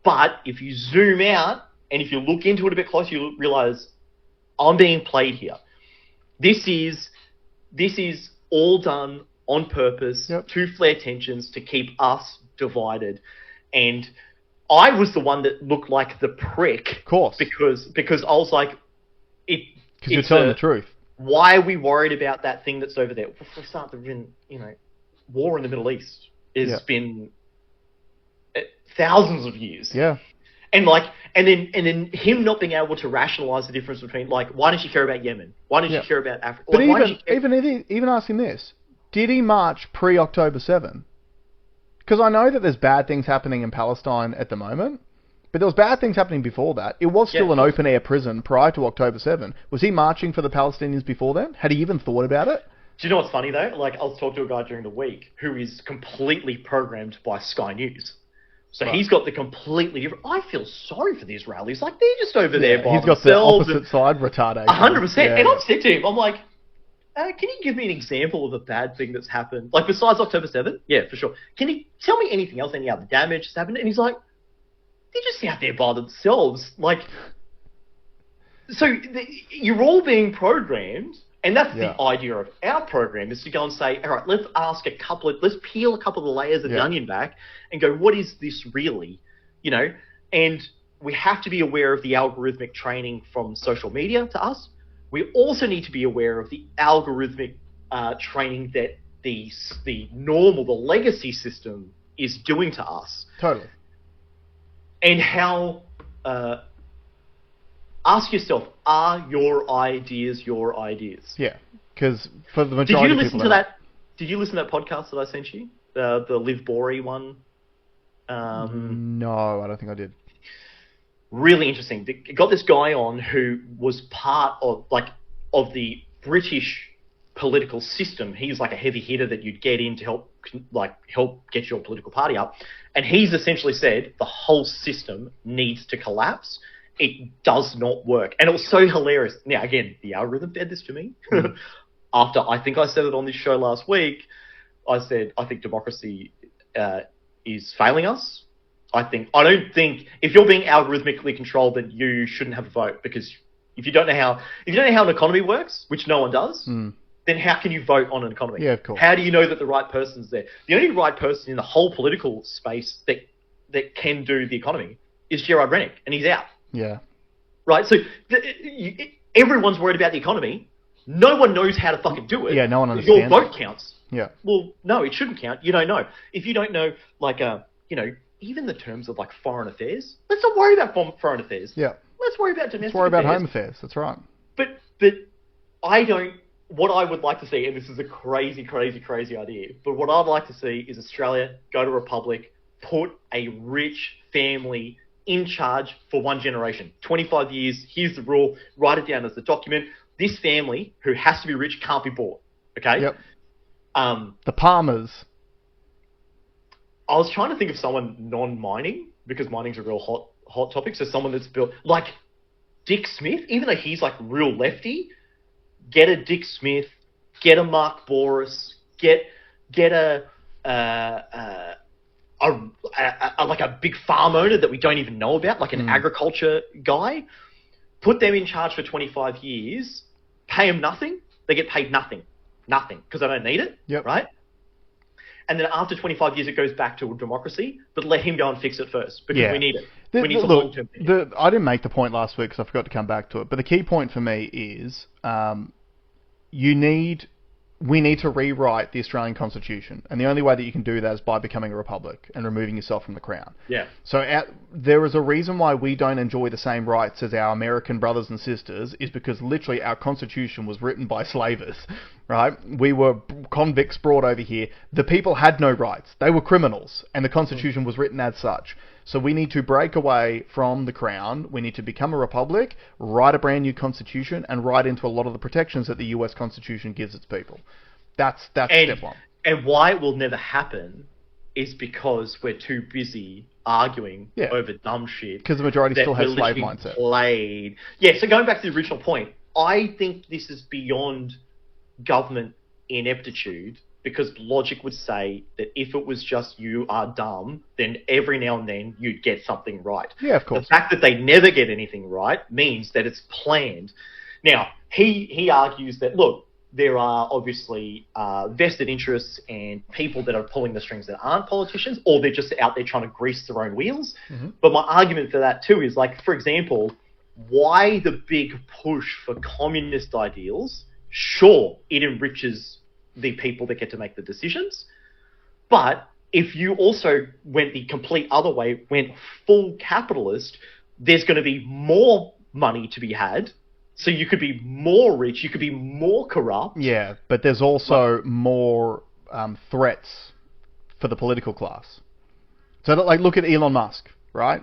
But if you zoom out and if you look into it a bit closer, you realize I'm being played here. This is all done on purpose to flare tensions, to keep us divided. And I was the one that looked like the prick. Of course. Because I was like, because you're telling the truth. Why are we worried about that thing that's over there? For start, there's been, war in the Middle East has been thousands of years. Yeah. And then him not being able to rationalize the difference between, like, why don't you care about Yemen? Why don't you care about Africa? But even asking this, did he march pre-October 7? Because I know that there's bad things happening in Palestine at the moment, but there was bad things happening before that. It was still an open-air prison prior to October 7. Was he marching for the Palestinians before then? Had he even thought about it? Do you know what's funny, though? Like, I was talking to a guy during the week who is completely programmed by Sky News. So he's got the completely different... I feel sorry for the Israelis. Like, they're just over there by themselves. He's got the opposite side retardation. 100%. And I'm sick to him. I'm like... can you give me an example of a bad thing that's happened? Like, besides October 7th? Yeah, for sure. Can you tell me anything else, any other damage that's happened? And he's like, they're just out there by themselves. Like, so you're all being programmed, and that's the idea of our program, is to go and say, all right, let's peel a couple of the layers of the onion back and go, what is this really? You know, and we have to be aware of the algorithmic training from social media to us. We also need to be aware of the algorithmic training that the legacy system is doing to us. Totally. And how, ask yourself, are your ideas your ideas? Yeah, because for the majority of people... Did you listen to that podcast that I sent you? The Liv Bory one? No, I don't think I did. Really interesting. They got this guy on who was part of the British political system. He's like a heavy hitter that you'd get in to help get your political party up. And he's essentially said the whole system needs to collapse. It does not work. And it was so hilarious. Now, again, the algorithm fed this to me. After I think I said it on this show last week, I said, I think democracy is failing us. I don't think if you're being algorithmically controlled, then you shouldn't have a vote, because if you don't know how an economy works, which no one does, then how can you vote on an economy? Yeah, of course. How do you know that the right person's there? The only right person in the whole political space that can do the economy is Gerard Rennick, and he's out. Yeah. Right. So everyone's worried about the economy. No one knows how to fucking do it. Yeah, no one understands. Your vote counts. Yeah. Well, no, it shouldn't count. You don't know. If you don't know, even the terms of foreign affairs, let's not worry about foreign affairs. Yeah. Let's worry about domestic affairs. Let's worry about home affairs. That's right. But what I would like to see, and this is a crazy, crazy, crazy idea, but what I'd like to see is Australia go to republic, put a rich family in charge for one generation. 25 years, here's the rule, write it down as a document. This family, who has to be rich, can't be bought. Okay? Yep. The Palmers. I was trying to think of someone non-mining, because mining's a real hot topic. So someone that's built, like Dick Smith, even though he's real lefty, get a Dick Smith, get a Mark Boris, get a big farm owner that we don't even know about, like an agriculture guy. Put them in charge for 25 years, pay them nothing. They get paid nothing, because they don't need it. Yep. Right? And then after 25 years, it goes back to a democracy, but let him go and fix it first, because we need it. We need some long-term thing. I didn't make the point last week because I forgot to come back to it, but the key point for me is we need to rewrite the Australian Constitution, and the only way that you can do that is by becoming a republic and removing yourself from the crown. Yeah. So there is a reason why we don't enjoy the same rights as our American brothers and sisters, is because literally our Constitution was written by slavers, right? We were convicts brought over here. The people had no rights. They were criminals, and the Constitution was written as such. So we need to break away from the crown. We need to become a republic, write a brand new constitution, and write into a lot of the protections that the US Constitution gives its people. That's step one. And why it will never happen is because we're too busy arguing over dumb shit. Because the majority still has slave mindset. So going back to the original point, I think this is beyond government ineptitude, because logic would say that if it was just you are dumb, then every now and then you'd get something right. Yeah, of course. The fact that they never get anything right means that it's planned. Now, he argues that, look, there are obviously vested interests and people that are pulling the strings that aren't politicians, or they're just out there trying to grease their own wheels. Mm-hmm. But my argument for that too is, for example, why the big push for communist ideals? Sure, it enriches the people that get to make the decisions. But if you also went the complete other way, went full capitalist, there's going to be more money to be had. So you could be more rich, you could be more corrupt. Yeah, but there's also more threats for the political class. So look at Elon Musk, right?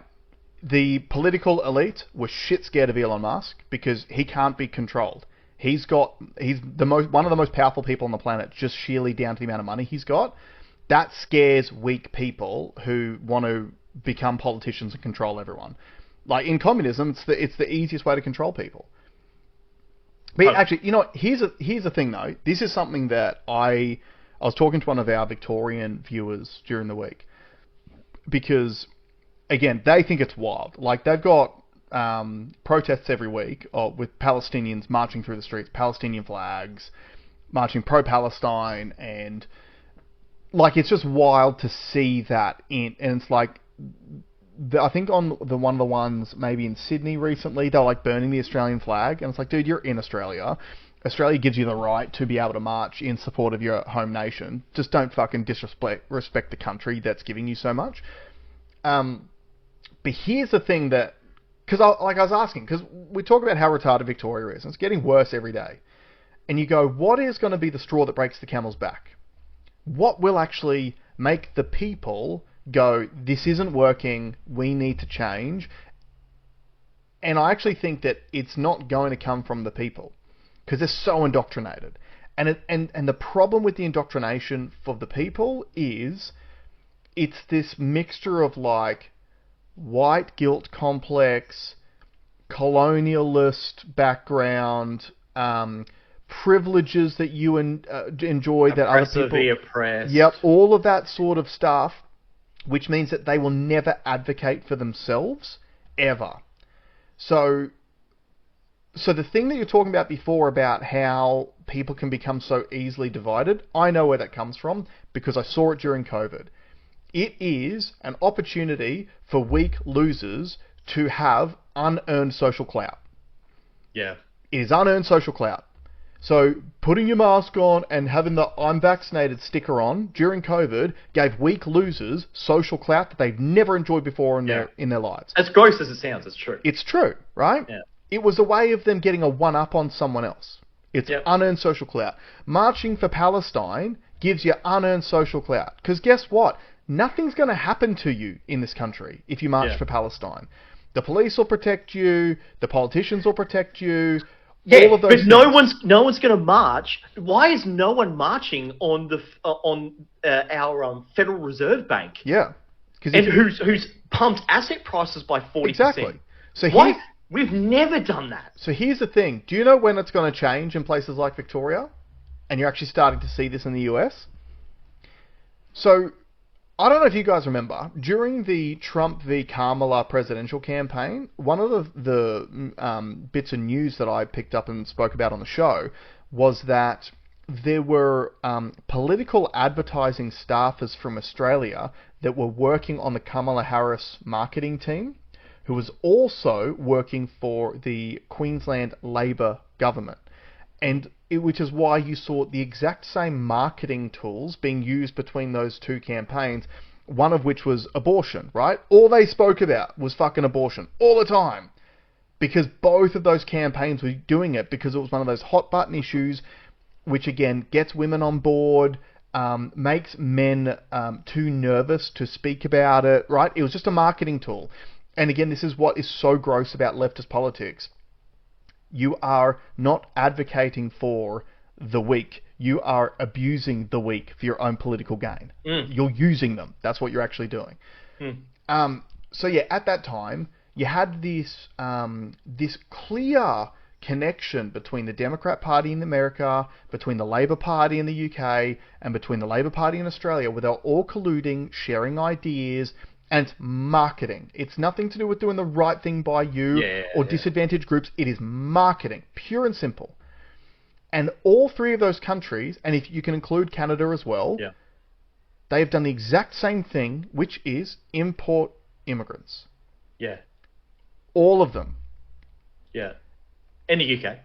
The political elite were shit scared of Elon Musk because he can't be controlled. He's one of the most powerful people on the planet, just sheerly down to the amount of money he's got. That scares weak people who want to become politicians and control everyone. Like in communism, it's the easiest way to control people. But actually, you know what? Here's the thing though. This is something that I was talking to one of our Victorian viewers during the week, because again, they think it's wild. Like, they've got protests every week with Palestinians marching through the streets, Palestinian flags, marching pro-Palestine, and like, it's just wild to see that and it's like, I think on one of the ones maybe in Sydney recently, they were like burning the Australian flag, and it's like, dude, you're in Australia. Australia gives you the right to be able to march in support of your home nation. Just don't fucking disrespect the country that's giving you so much. But here's the thing that, because I was asking, because we talk about how retarded Victoria is, and it's getting worse every day. And you go, what is going to be the straw that breaks the camel's back? What will actually make the people go, this isn't working, we need to change? And I actually think that it's not going to come from the people, because they're so indoctrinated. And the problem with the indoctrination for the people is it's this mixture of like white guilt complex, colonialist background, privileges that you enjoy that other people... oppressed. Yep, all of that sort of stuff, which means that they will never advocate for themselves, ever. So the thing that you're talking about before about how people can become so easily divided, I know where that comes from because I saw it during COVID. It is an opportunity for weak losers to have unearned social clout. Yeah. It is unearned social clout. So putting your mask on and having the I'm vaccinated sticker on during COVID gave weak losers social clout that they've never enjoyed before in their lives. As gross as it sounds, it's true. It's true, right? Yeah. It was a way of them getting a one-up on someone else. It's unearned social clout. Marching for Palestine gives you unearned social clout. Because guess what? Nothing's going to happen to you in this country if you march for Palestine. The police will protect you. The politicians will protect you. Yeah, all of those but things. no one's going to march. Why is no one marching on our Federal Reserve Bank? Yeah, and who's pumped asset prices by 40%? Exactly. So why? We've never done that. So here's the thing. Do you know when it's going to change in places like Victoria? And you're actually starting to see this in the US? So, I don't know if you guys remember, during the Trump v. Kamala presidential campaign, one of the bits of news that I picked up and spoke about on the show was that there were political advertising staffers from Australia that were working on the Kamala Harris marketing team, who was also working for the Queensland Labor government. And which is why you saw the exact same marketing tools being used between those two campaigns, one of which was abortion, right? All they spoke about was fucking abortion all the time, because both of those campaigns were doing it because it was one of those hot button issues, which again gets women on board, makes men too nervous to speak about it, right? It was just a marketing tool. And again, this is what is so gross about leftist politics. You are not advocating for the weak. You are abusing the weak for your own political gain. You're using them. That's what you're actually doing. So yeah, at that time, you had this this clear connection between the Democrat Party in America, between the Labor Party in the UK, and between the Labor Party in Australia, where they're all colluding, sharing ideas, and it's marketing. It's nothing to do with doing the right thing by you or disadvantaged groups. It is marketing, pure and simple. And all three of those countries, and if you can include Canada as well, they have done the exact same thing, which is import immigrants. Yeah. All of them. Yeah. And the UK.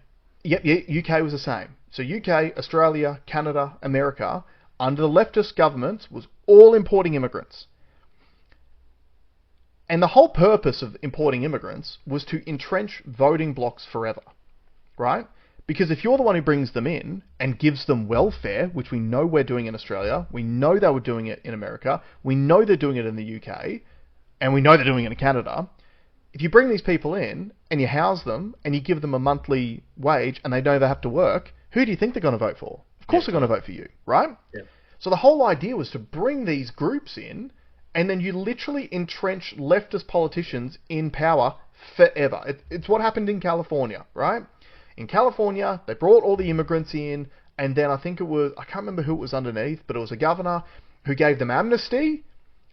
Yep, UK was the same. So UK, Australia, Canada, America, under the leftist governments, was all importing immigrants. And the whole purpose of importing immigrants was to entrench voting blocks forever, right? Because if you're the one who brings them in and gives them welfare, which we know we're doing in Australia, we know they were doing it in America, we know they're doing it in the UK, and we know they're doing it in Canada. If you bring these people in and you house them and you give them a monthly wage and they know they have to work, who do you think they're going to vote for? Of course they're going to vote for you, right? Yeah. So the whole idea was to bring these groups in, and then you literally entrench leftist politicians in power forever. It's what happened in California, right? in California, they brought all the immigrants in, and then I think it was, I can't remember who it was underneath, but it was a governor who gave them amnesty,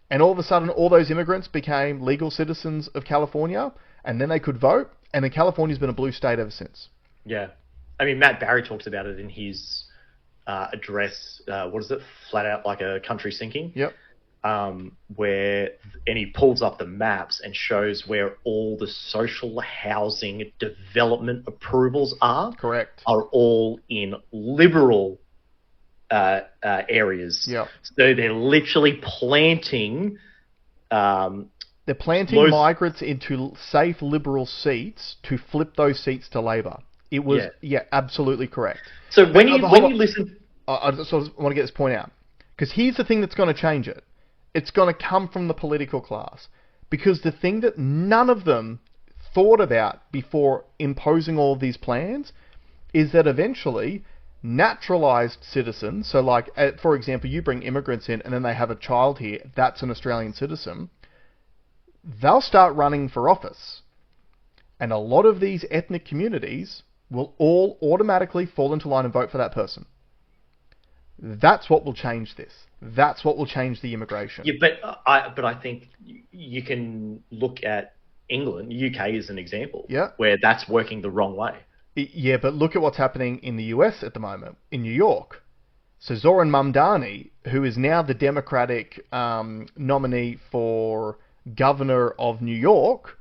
and all of a sudden all those immigrants became legal citizens of California, and then they could vote, and then California's been a blue state ever since. Yeah. I mean, Matt Barry talks about it in his address, what is it, Flat Out Like a Country Sinking? Yep. And he pulls up the maps and shows where all the social housing development approvals are. Correct. Are all in liberal areas. Yep. So they're literally planting... they're planting migrants into safe liberal seats to flip those seats to Labor. It was, absolutely correct. So when you listen... I just want to get this point out. Because here's the thing that's going to change it. It's going to come from the political class. Because the thing that none of them thought about before imposing all of these plans is that eventually naturalized citizens, so like, for example, you bring immigrants in and then they have a child here, that's an Australian citizen, they'll start running for office. And a lot of these ethnic communities will all automatically fall into line and vote for that person. That's what will change this. That's what will change the immigration. Yeah, but I think you can look at England, UK as an example, where that's working the wrong way. Yeah, but look at what's happening in the US at the moment, in New York. So Zoran Mamdani, who is now the Democratic nominee for governor of New York,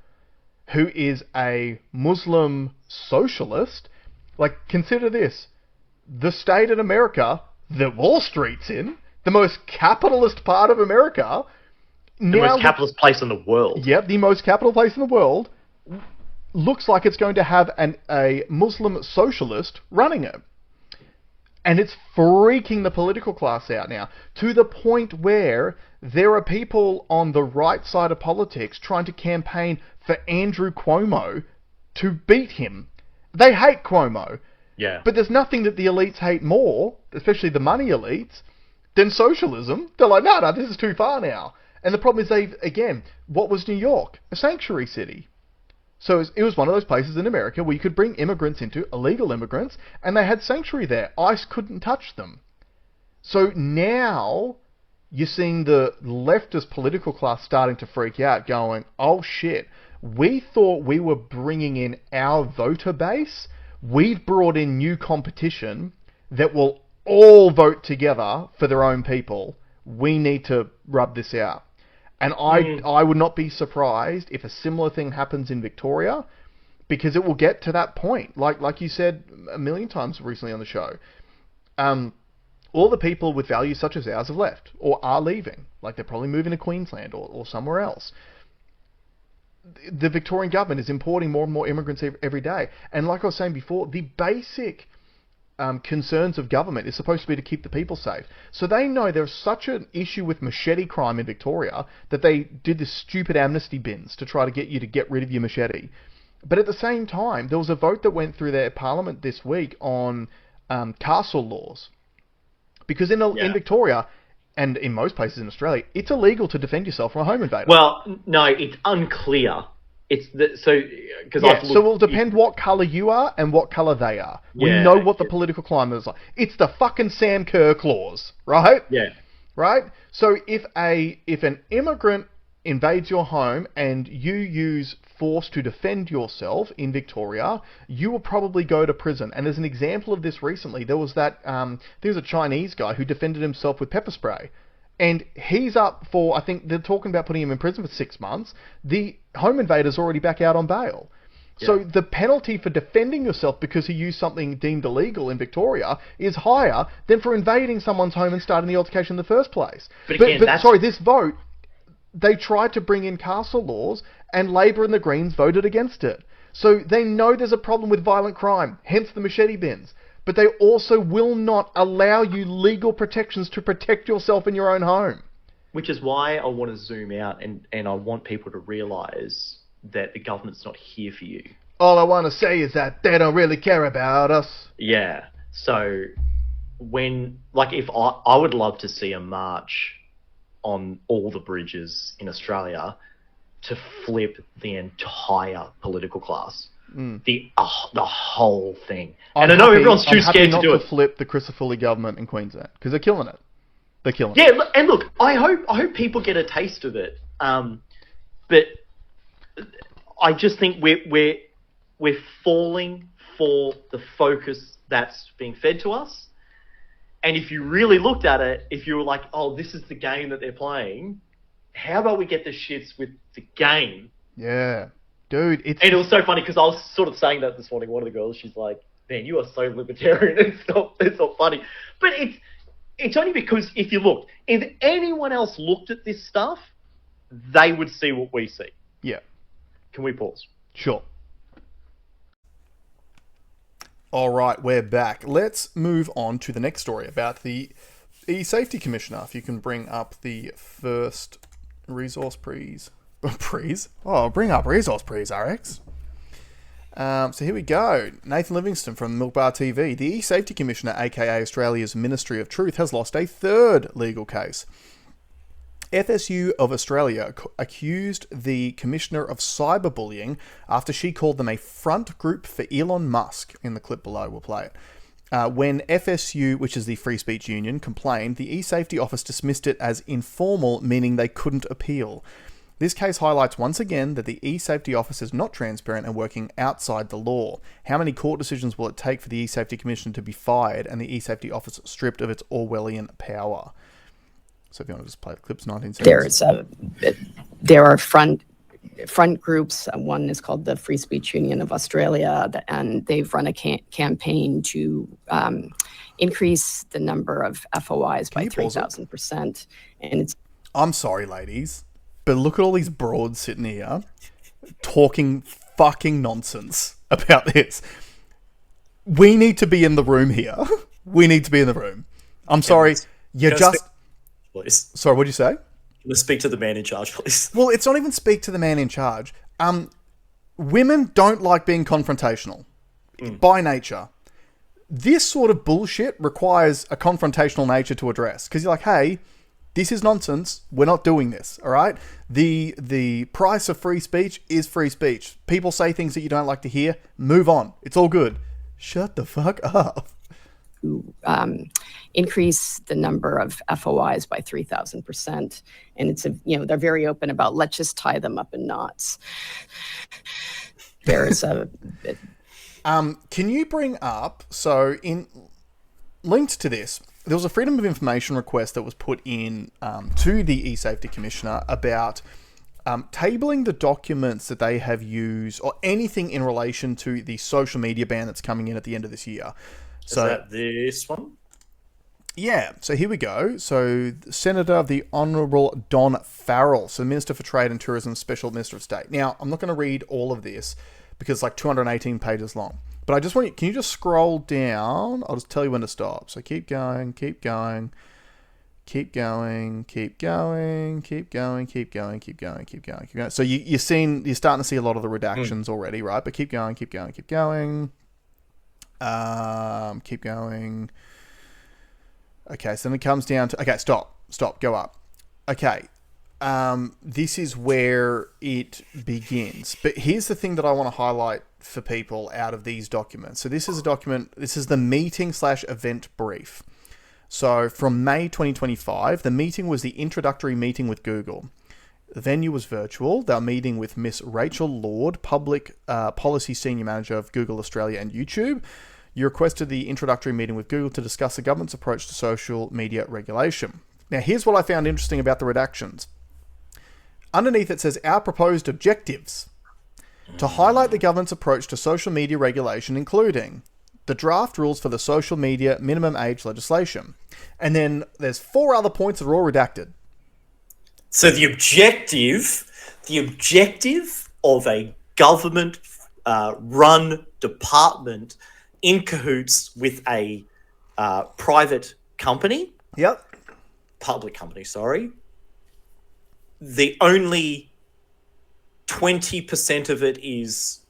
who is a Muslim socialist, like, consider this. The state in America that Wall Street's in, the most capitalist part of America... The most capitalist place in the world. Yep, the most capital place in the world, looks like it's going to have a Muslim socialist running it. And it's freaking the political class out now, to the point where there are people on the right side of politics trying to campaign for Andrew Cuomo to beat him. They hate Cuomo. Yeah. But there's nothing that the elites hate more, especially the money elites, than socialism. They're like, no, this is too far now. And the problem is what was New York? A sanctuary city. So it was one of those places in America where you could bring immigrants into, illegal immigrants, and they had sanctuary there. ICE couldn't touch them. So now you're seeing the leftist political class starting to freak out, going, oh shit, we thought we were bringing in our voter base. We've brought in new competition that will all vote together for their own people. We need to rub this out. And I would not be surprised if a similar thing happens in Victoria, because it will get to that point. Like you said a million times recently on the show, all the people with values such as ours have left or are leaving. Like, they're probably moving to Queensland or somewhere else. The Victorian government is importing more and more immigrants every day. And like I was saying before, the basic concerns of government is supposed to be to keep the people safe. So they know there's such an issue with machete crime in Victoria that they did this stupid amnesty bins to try to get you to get rid of your machete. But at the same time, there was a vote that went through their parliament this week on castle laws. Because in Victoria, and in most places in Australia, it's illegal to defend yourself from a home invader. Well, no, it's unclear. So it will depend what colour you are and what colour they are. We know what the political climate is like. It's the fucking Sam Kerr clause, right? Yeah. Right? So if an immigrant invades your home and you use force to defend yourself in Victoria, you will probably go to prison. And there's an example of this recently. There was there was a Chinese guy who defended himself with pepper spray. And he's up for, I think they're talking about putting him in prison for 6 months. The home invader's already back out on bail. Yeah. So the penalty for defending yourself because he used something deemed illegal in Victoria is higher than for invading someone's home and starting the altercation in the first place. But this vote, they tried to bring in castle laws and Labor and the Greens voted against it. So they know there's a problem with violent crime, hence the machete bins. But they also will not allow you legal protections to protect yourself in your own home. Which is why I want to zoom out and I want people to realise that the government's not here for you. All I want to say is that they don't really care about us. Yeah. So if I would love to see a march on all the bridges in Australia to flip the entire political class. the whole thing. And I know everyone's too scared to do it. To flip the Christopherly government in Queensland because they're killing it. They're killing it. Yeah, and look, I hope people get a taste of it. But I just think we're falling for the focus that's being fed to us. And if you really looked at it, if you were like, oh, this is the game that they're playing, how about we get the shits with the game? Yeah. Dude, And it was so funny because I was sort of saying that this morning. One of the girls, she's like, man, you are so libertarian. It's not funny. But it's only because if you look, if anyone else looked at this stuff, they would see what we see. Yeah. Can we pause? Sure. All right, we're back. Let's move on to the next story about the eSafety Commissioner. If you can bring up the first resource please. Oh, bring up resource please, RX. So here we go. Nathan Livingstone from Milk Bar TV. The eSafety Commissioner, aka Australia's Ministry of Truth, has lost a third legal case. FSU of Australia accused the Commissioner of cyberbullying after she called them a front group for Elon Musk. In the clip below, we'll play it. When FSU, which is the Free Speech Union, complained, the eSafety office dismissed it as informal, meaning they couldn't appeal. This case highlights once again that the eSafety office is not transparent and working outside the law. How many court decisions will it take for the eSafety Commissioner to be fired and the eSafety office stripped of its Orwellian power? So if you want to just play the clips, 19 seconds. There are front groups. One is called the Free Speech Union of Australia, and they've run a campaign to increase the number of FOIs by 3,000%. And it's. I'm sorry, ladies, but look at all these broads sitting here talking fucking nonsense about this. We need to be in the room here. We need to be in the room. I'm sorry. You just. Please. Sorry, what'd you say? Let's speak to the man in charge, please. Well, it's not even speak to the man in charge. Women don't like being confrontational by nature. This sort of bullshit requires a confrontational nature to address. Because you're like, hey, this is nonsense. We're not doing this, all right? The price of free speech is free speech. People say things that you don't like to hear. Move on. It's all good. Shut the fuck up. Increase the number of FOIs by 3,000%. And it's, they're very open about, let's just tie them up in knots. There's a... Can you bring up, so linked to this, there was a Freedom of Information request that was put in to the eSafety Commissioner about tabling the documents that they have used or anything in relation to the social media ban that's coming in at the end of this year. So, is that this one? Yeah, so here we go. So, Senator, the Honourable Don Farrell, so Minister for Trade and Tourism, Special Minister of State. Now, I'm not going to read all of this because it's like 218 pages long. But I just want you, can you just scroll down? I'll just tell you when to stop. So keep going, keep going, keep going, keep going, keep going, keep going, keep going, keep going, keep going. So you're starting to see a lot of the redactions already, right? But keep going, keep going, keep going. Keep going. Okay, so then it comes down to... Okay, stop, go up. Okay, this is where it begins. But here's the thing that I want to highlight for people out of these documents. So this is a document... This is the meeting/event brief. So from May 2025, the meeting was the introductory meeting with Google. The venue was virtual. They were meeting with Miss Rachel Lord, Public Policy Senior Manager of Google Australia and YouTube. You requested the introductory meeting with Google to discuss the government's approach to social media regulation. Now, here's what I found interesting about the redactions. Underneath it says, our proposed objectives to highlight the government's approach to social media regulation, including the draft rules for the social media minimum age legislation. And then there's 4 other points that are all redacted. So the objective of a government run department in cahoots with a private company. Yep. Public company, sorry. The only 20% of it is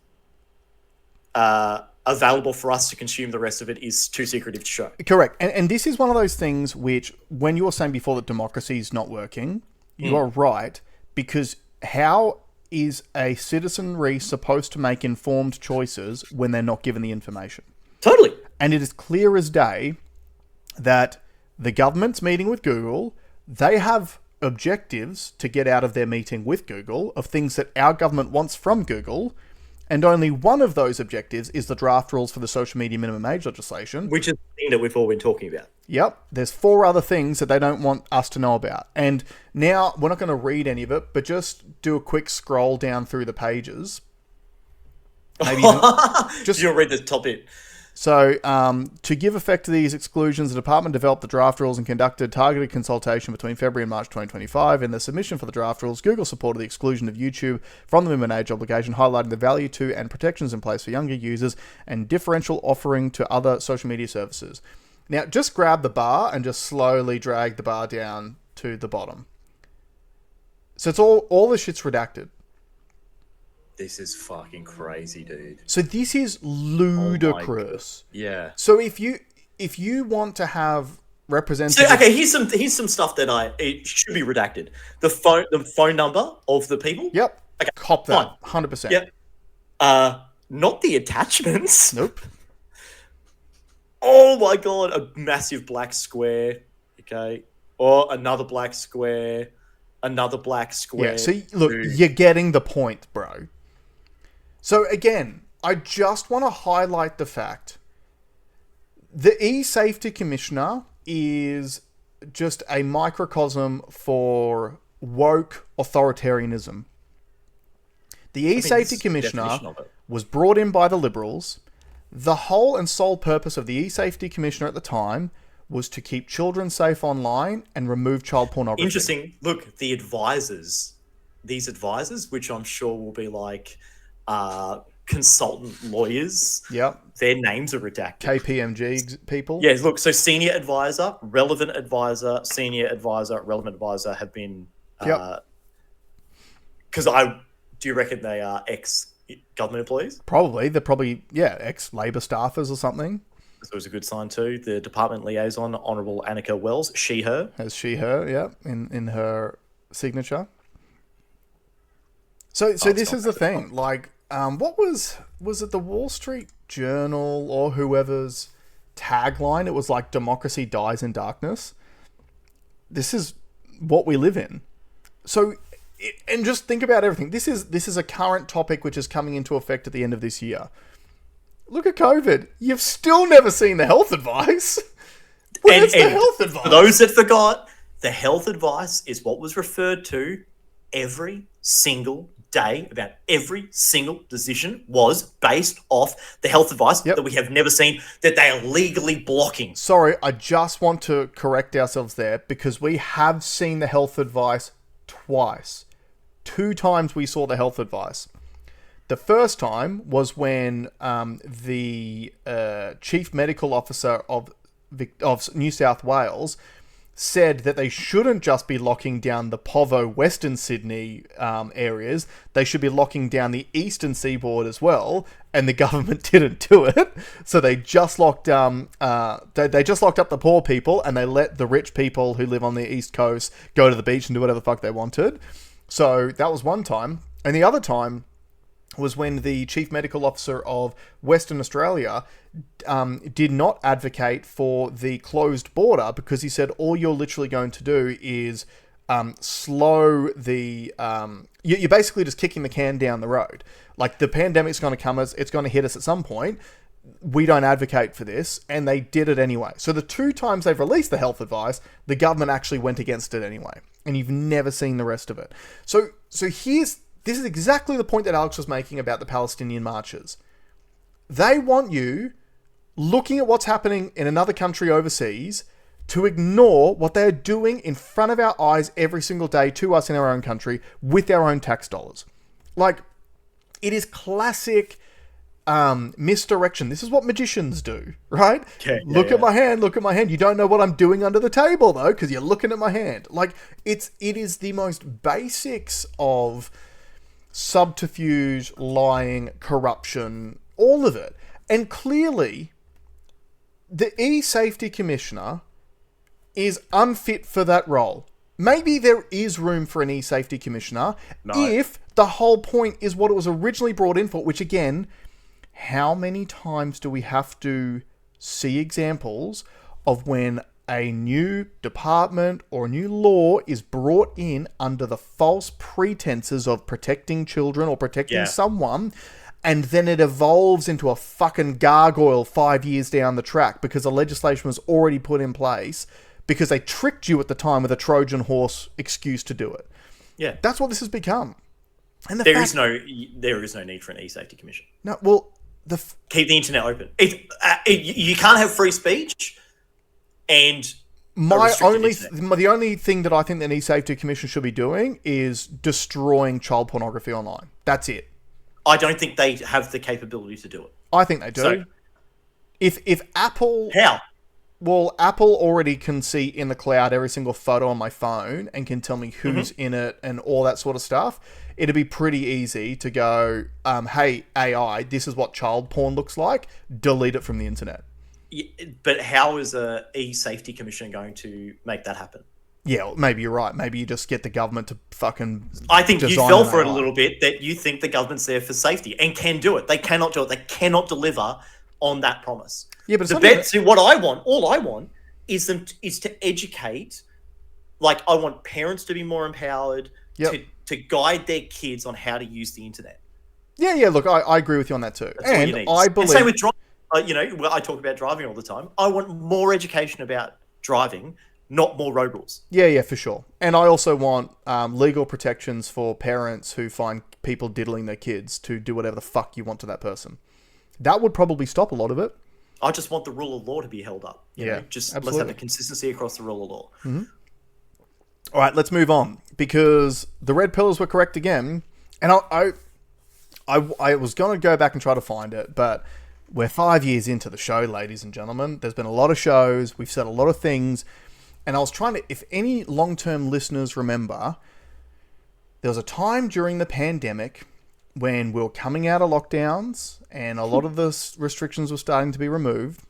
available for us to consume. The rest of it is too secretive to show. Correct. And this is one of those things which, when you were saying before that democracy is not working, you are right, because how is a citizenry supposed to make informed choices when they're not given the information? Totally. And it is clear as day that the government's meeting with Google, they have objectives to get out of their meeting with Google of things that our government wants from Google, and only one of those objectives is the draft rules for the social media minimum age legislation. Which is the thing that we've all been talking about. Yep. There's 4 other things that they don't want us to know about. And now, we're not going to read any of it, but just do a quick scroll down through the pages. Maybe just you'll read the top bit. So, to give effect to these exclusions, the department developed the draft rules and conducted targeted consultation between February and March 2025. In the submission for the draft rules, Google supported the exclusion of YouTube from the minimum age obligation, highlighting the value to and protections in place for younger users and differential offering to other social media services. Now, just grab the bar and just slowly drag the bar down to the bottom. So it's all the shit's redacted. This is fucking crazy, dude. So this is ludicrous. Yeah. So if you want to have representative... So, okay, here's some stuff that it should be redacted. The phone number of the people. Yep. Okay. Cop that. Fine. 100%. Yep. Not the attachments. Nope. Oh my god, a massive black square. Okay. Or another black square. Another black square. Yeah, so look, you're getting the point, bro. So again, I just want to highlight the fact the eSafety Commissioner is just a microcosm for woke authoritarianism. The eSafety Commissioner was brought in by the Liberals. The whole and sole purpose of the eSafety Commissioner at the time was to keep children safe online and remove child pornography. Interesting. Look, these advisors, which I'm sure will be like consultant lawyers. Yep. Their names are redacted. KPMG people. Yeah, look, so senior advisor, relevant advisor, senior advisor, relevant advisor have been... Yep. Because do you reckon they are ex-government employees? Probably. They're probably, ex-Labor staffers or something. So it was a good sign too. The department liaison, Honourable Annika Wells, she, her. Has she, her, yeah, in her signature. So this is the thing. Like, what was it the Wall Street Journal or whoever's tagline? It was like, democracy dies in darkness. This is what we live in. So, and just think about everything. This is a current topic which is coming into effect at the end of this year. Look at COVID. You've still never seen the health advice. Where's the health advice? For those that forgot, the health advice is what was referred to every single day about every single decision was based off the health advice that we have never seen, that they are legally blocking. Sorry, I just want to correct ourselves there because we have seen the health advice twice. 2 times we saw the health advice. The first time was when the chief medical officer of New South Wales said that they shouldn't just be locking down the Povo, Western Sydney areas. They should be locking down the eastern seaboard as well, and the government didn't do it. So they just locked they just locked up the poor people, and they let the rich people who live on the east coast go to the beach and do whatever the fuck they wanted. So that was one time, and the other time was when the chief medical officer of Western Australia did not advocate for the closed border because he said all you're literally going to do is slow the... you're basically just kicking the can down the road. Like, the pandemic's going to come, it's going to hit us at some point. We don't advocate for this, and they did it anyway. So the 2 times they've released the health advice, the government actually went against it anyway. And you've never seen the rest of it. So this is exactly the point that Alex was making about the Palestinian marches. They want you, looking at what's happening in another country overseas, to ignore what they're doing in front of our eyes every single day to us in our own country with our own tax dollars. Like, it is classic misdirection. This is what magicians do, right? Look at my hand, look at my hand. You don't know what I'm doing under the table, though, because you're looking at my hand. Like, it is the most basics of subterfuge, lying, corruption, all of it. And clearly, the eSafety Commissioner is unfit for that role. Maybe there is room for an eSafety Commissioner if the whole point is what it was originally brought in for, which again, how many times do we have to see examples of when a new department or a new law is brought in under the false pretenses of protecting children or protecting someone, and then it evolves into a fucking gargoyle 5 years down the track because the legislation was already put in place because they tricked you at the time with a Trojan horse excuse to do it. Yeah. That's what this has become. And there is no need for an eSafety commission. No, well, keep the internet open. You can't have free speech. And the only thing that I think the eSafety Commission should be doing is destroying child pornography online. That's it. I don't think they have the capability to do it. I think they do. So, if Apple... How? Well, Apple already can see in the cloud every single photo on my phone and can tell me who's in it and all that sort of stuff. It'd be pretty easy to go, hey, AI, this is what child porn looks like. Delete it from the internet. Yeah, but how is a eSafety Commission going to make that happen? Yeah, well, maybe you're right. Maybe you just get the government to fucking... I think you fell for it a little bit, that you think the government's there for safety and can do it. They cannot do it. They cannot deliver on that promise. Yeah, but what I want, all I want, is to educate. Like, I want parents to be more empowered to guide their kids on how to use the internet. Yeah. Look, I agree with you on that too. That's and I believe... And same with driving. I talk about driving all the time. I want more education about driving, not more road rules. Yeah, for sure. And I also want legal protections for parents who find people diddling their kids to do whatever the fuck you want to that person. That would probably stop a lot of it. I just want the rule of law to be held up. Let's have a consistency across the rule of law. Mm-hmm. All right, let's move on, because the red pillars were correct again. And I was going to go back and try to find it, but we're 5 years into the show, ladies and gentlemen. There's been a lot of shows. We've said a lot of things. And I was trying to, if any long-term listeners remember, there was a time during the pandemic when we were coming out of lockdowns and a lot of the restrictions were starting to be removed.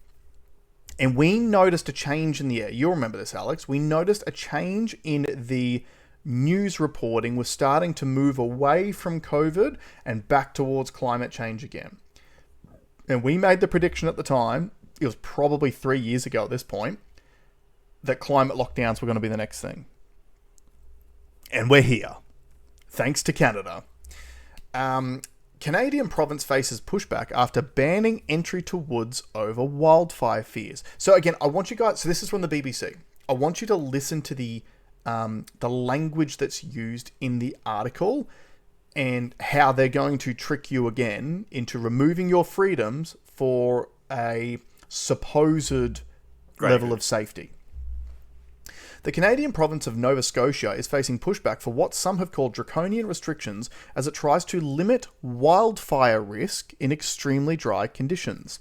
And we noticed a change in the air. You'll remember this, Alex. We noticed a change in the news reporting was starting to move away from COVID and back towards climate change again. And we made the prediction at the time, it was probably 3 years ago at this point, that climate lockdowns were going to be the next thing. And we're here. Thanks to Canada. Canadian province faces pushback after banning entry to woods over wildfire fears. So again, I want you guys... So this is from the BBC. I want you to listen to the language that's used in the article and how they're going to trick you again into removing your freedoms for a supposed level of safety. The Canadian province of Nova Scotia is facing pushback for what some have called draconian restrictions as it tries to limit wildfire risk in extremely dry conditions.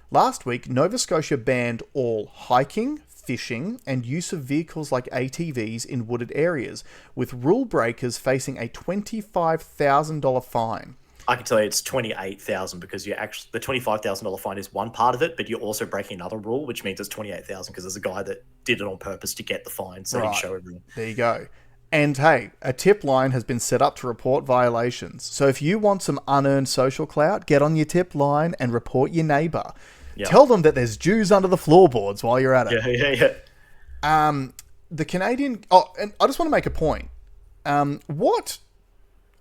Last week, Nova Scotia banned all hiking, fishing, and use of vehicles like ATVs in wooded areas, with rule breakers facing a $25,000 fine. I can tell you it's $28,000 because the $25,000 fine is one part of it, but you're also breaking another rule, which means it's $28,000 because there's a guy that did it on purpose to get the fine, so he can show everyone. There you go. And hey, a tip line has been set up to report violations. So if you want some unearned social clout, get on your tip line and report your neighbour. Yep. Tell them that there's Jews under the floorboards while you're at it. Yeah. The Canadian... Oh, and I just want to make a point. What...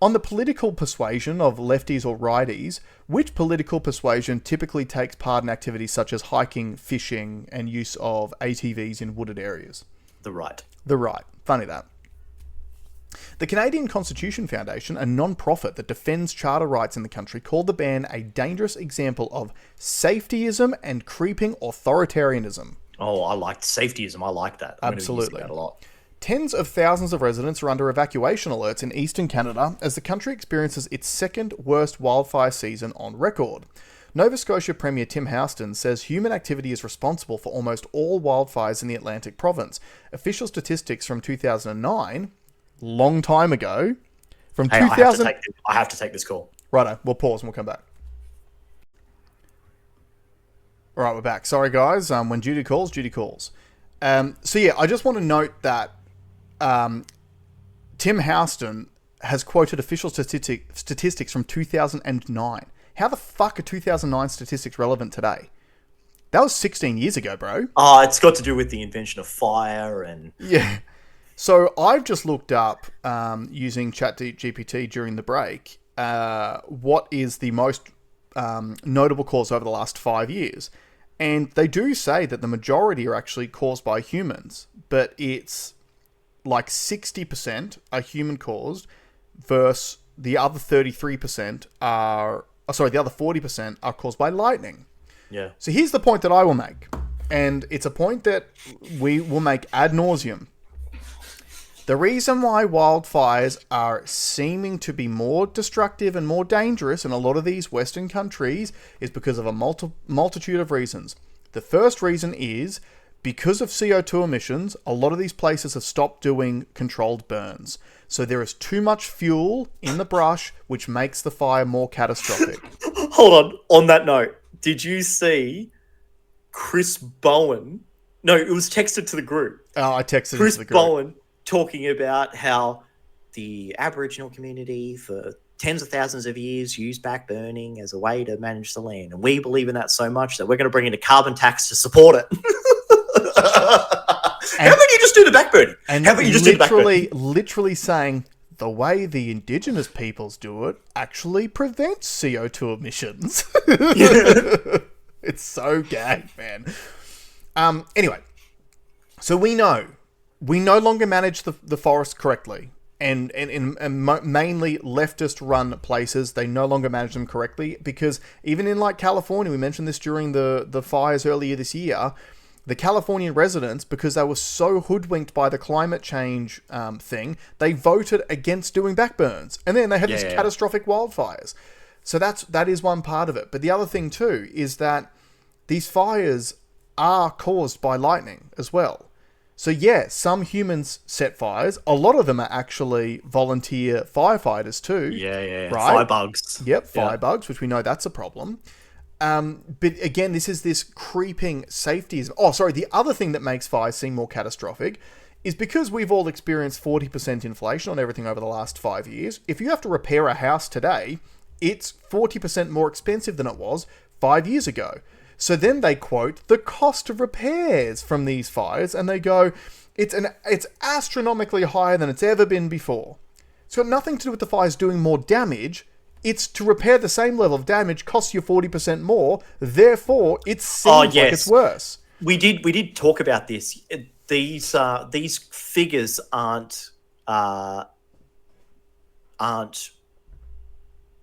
On the political persuasion of lefties or righties, which political persuasion typically takes part in activities such as hiking, fishing, and use of ATVs in wooded areas? The right. The right. Funny that. The Canadian Constitution Foundation, a non-profit that defends charter rights in the country, called the ban a dangerous example of safetyism and creeping authoritarianism. Oh, I liked safetyism. I like that. I'm Absolutely. That a lot. Tens of thousands of residents are under evacuation alerts in eastern Canada as the country experiences its second worst wildfire season on record. Nova Scotia Premier Tim Houston says human activity is responsible for almost all wildfires in the Atlantic province. Official statistics from 2009, long time ago, from 2000... I have to take this call. Righto, we'll pause and we'll come back. All right, we're back. Sorry, guys. When duty calls, duty calls. So yeah, I just want to note that Tim Houston has quoted official statistics from 2009. How the fuck are 2009 statistics relevant today? That was 16 years ago, bro. It's got to do with the invention of fire and... Yeah. So I've just looked up, using ChatGPT during the break, what is the most notable cause over the last 5 years. And they do say that the majority are actually caused by humans, but it's like 60% are human caused versus the other 33% are... the other 40% are caused by lightning. Yeah. So here's the point that I will make. And it's a point that we will make ad nauseum. The reason why wildfires are seeming to be more destructive and more dangerous in a lot of these Western countries is because of a multitude of reasons. The first reason is because of CO2 emissions, a lot of these places have stopped doing controlled burns. So there is too much fuel in the brush, which makes the fire more catastrophic. Hold on that note, did you see Chris Bowen? No, it was texted to the group. Oh, I texted Chris it to the group. Bowen talking about how the Aboriginal community for tens of thousands of years used back burning as a way to manage the land. And we believe in that so much that we're going to bring in a carbon tax to support it. How about you just do the back burning? And how about you just do the back burning? Literally saying the way the indigenous peoples do it actually prevents CO2 emissions. It's so gay, man. Anyway, so we no longer manage the forest correctly. And mainly leftist-run places, they no longer manage them correctly because even in like California, we mentioned this during the fires earlier this year, the Californian residents, because they were so hoodwinked by the climate change thing, they voted against doing backburns. And then they had these catastrophic wildfires. So that is one part of it. But the other thing too is that these fires are caused by lightning as well. So yeah, some humans set fires. A lot of them are actually volunteer firefighters too. Yeah. Right? Firebugs. Yep, firebugs, which we know that's a problem. But again, this is this creeping safetyism. Oh, sorry. The other thing that makes fires seem more catastrophic is because we've all experienced 40% inflation on everything over the last 5 years. If you have to repair a house today, it's 40% more expensive than it was 5 years ago. So then they quote the cost of repairs from these fires, and they go, it's astronomically higher than it's ever been before. It's got nothing to do with the fires doing more damage. It's to repair the same level of damage costs you 40% more. Therefore, it seems like it's worse. We did talk about this. These figures aren't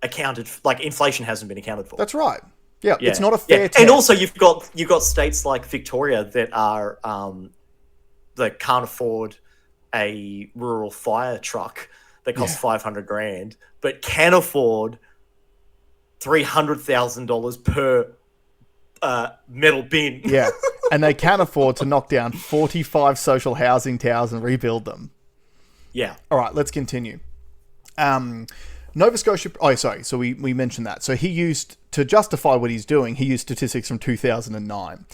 accounted. Like inflation hasn't been accounted for. That's right. Yeah, it's not a fair test. And also you've got states like Victoria that are that can't afford a rural fire truck that costs $500,000, but can afford $300,000 per metal bin. Yeah, and they can afford to knock down 45 social housing towers and rebuild them. Yeah. All right, let's continue. Nova Scotia... Oh, sorry. So we mentioned that. So he used... To justify what he's doing, he used statistics from 2009.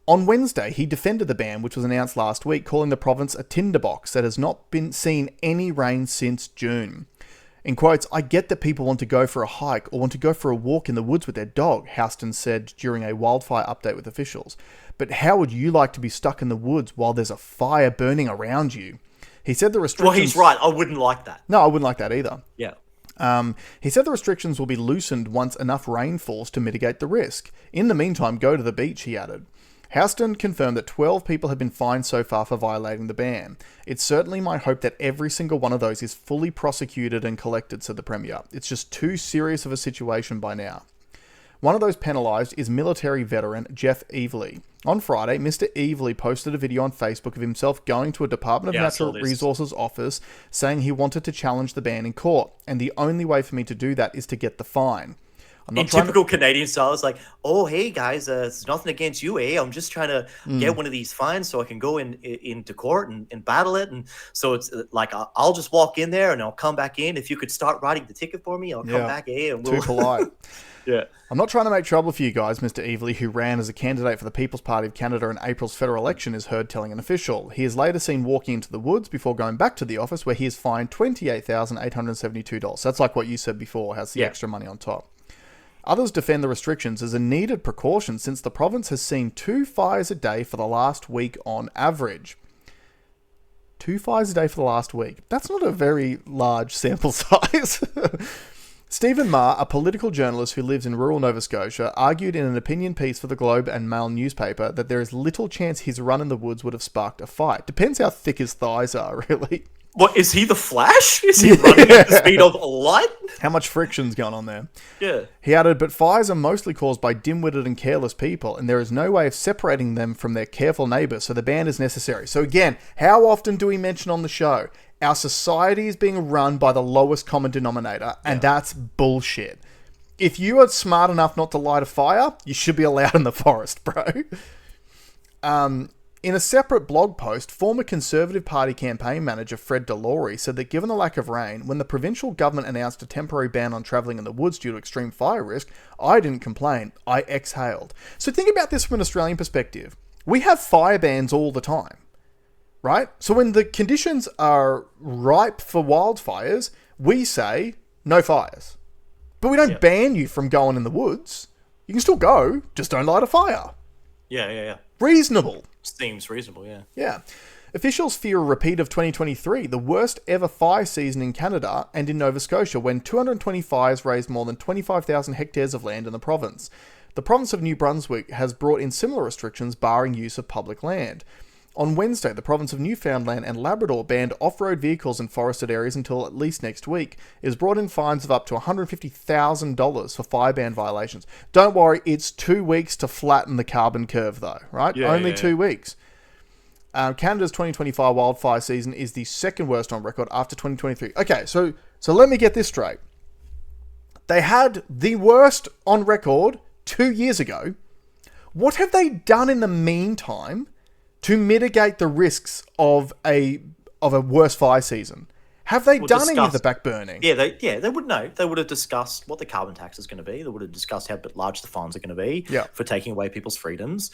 On Wednesday, he defended the ban, which was announced last week, calling the province a tinderbox that has not been seen any rain since June. In quotes, "I get that people want to go for a hike or want to go for a walk in the woods with their dog," Houston said during a wildfire update with officials. "But how would you like to be stuck in the woods while there's a fire burning around you?" He said the restrictions... Well, he's right. I wouldn't like that. No, I wouldn't like that either. Yeah. He said the restrictions will be loosened once enough rain falls to mitigate the risk. "In the meantime, go to the beach," he added. Houston confirmed that 12 people have been fined so far for violating the ban. "It's certainly my hope that every single one of those is fully prosecuted and collected," said the Premier. "It's just too serious of a situation by now." One of those penalised is military veteran Jeff Evely. On Friday, Mr. Evely posted a video on Facebook of himself going to a Department of Natural Resources office saying he wanted to challenge the ban in court, and the only way for me to do that is to get the fine. in typical Canadian style, it's like, oh, hey guys, it's nothing against you, eh? I'm just trying to get one of these fines so I can go into court and battle it. And so it's like, I'll just walk in there and I'll come back in. If you could start writing the ticket for me, I'll come back, eh? And Too polite. Yeah. I'm not trying to make trouble for you guys, Mr. Evely, who ran as a candidate for the People's Party of Canada in April's federal election, is heard telling an official. He is later seen walking into the woods before going back to the office, where he is fined $28,872. That's like what you said before, has the extra money on top. Others defend the restrictions as a needed precaution since the province has seen 2 fires a day for the last week on average. 2 fires a day for the last week. That's not a very large sample size. Stephen Marr, a political journalist who lives in rural Nova Scotia, argued in an opinion piece for the Globe and Mail newspaper that there is little chance his run in the woods would have sparked a fight. Depends how thick his thighs are, really. What, is he the Flash? Is he running at the speed of light? How much friction's going on there? Yeah. He added, but fires are mostly caused by dim-witted and careless people, and there is no way of separating them from their careful neighbours, so the ban is necessary. So again, how often do we mention on the show? Our society is being run by the lowest common denominator, and that's bullshit. If you are smart enough not to light a fire, you should be allowed in the forest, bro. In a separate blog post, former Conservative Party campaign manager Fred Delory said that given the lack of rain, when the provincial government announced a temporary ban on travelling in the woods due to extreme fire risk, I didn't complain, I exhaled. So think about this from an Australian perspective. We have fire bans all the time, right? So when the conditions are ripe for wildfires, we say, no fires. But we don't ban you from going in the woods. You can still go, just don't light a fire. Yeah. Reasonable. Seems reasonable, yeah. Yeah. Officials fear a repeat of 2023, the worst ever fire season in Canada and in Nova Scotia, when 220 fires razed more than 25,000 hectares of land in the province. The province of New Brunswick has brought in similar restrictions barring use of public land. On Wednesday, the province of Newfoundland and Labrador banned off-road vehicles in forested areas until at least next week. It has brought in fines of up to $150,000 for fire ban violations. Don't worry, it's 2 weeks to flatten the carbon curve though, right? Only 2 weeks. Canada's 2025 wildfire season is the second worst on record after 2023. Okay, so let me get this straight. They had the worst on record 2 years ago. What have they done in the meantime to mitigate the risks of a worse fire season? Have they done any of the back burning? Yeah, they would know. They would have discussed what the carbon tax is going to be. They would have discussed how large the fines are going to be for taking away people's freedoms.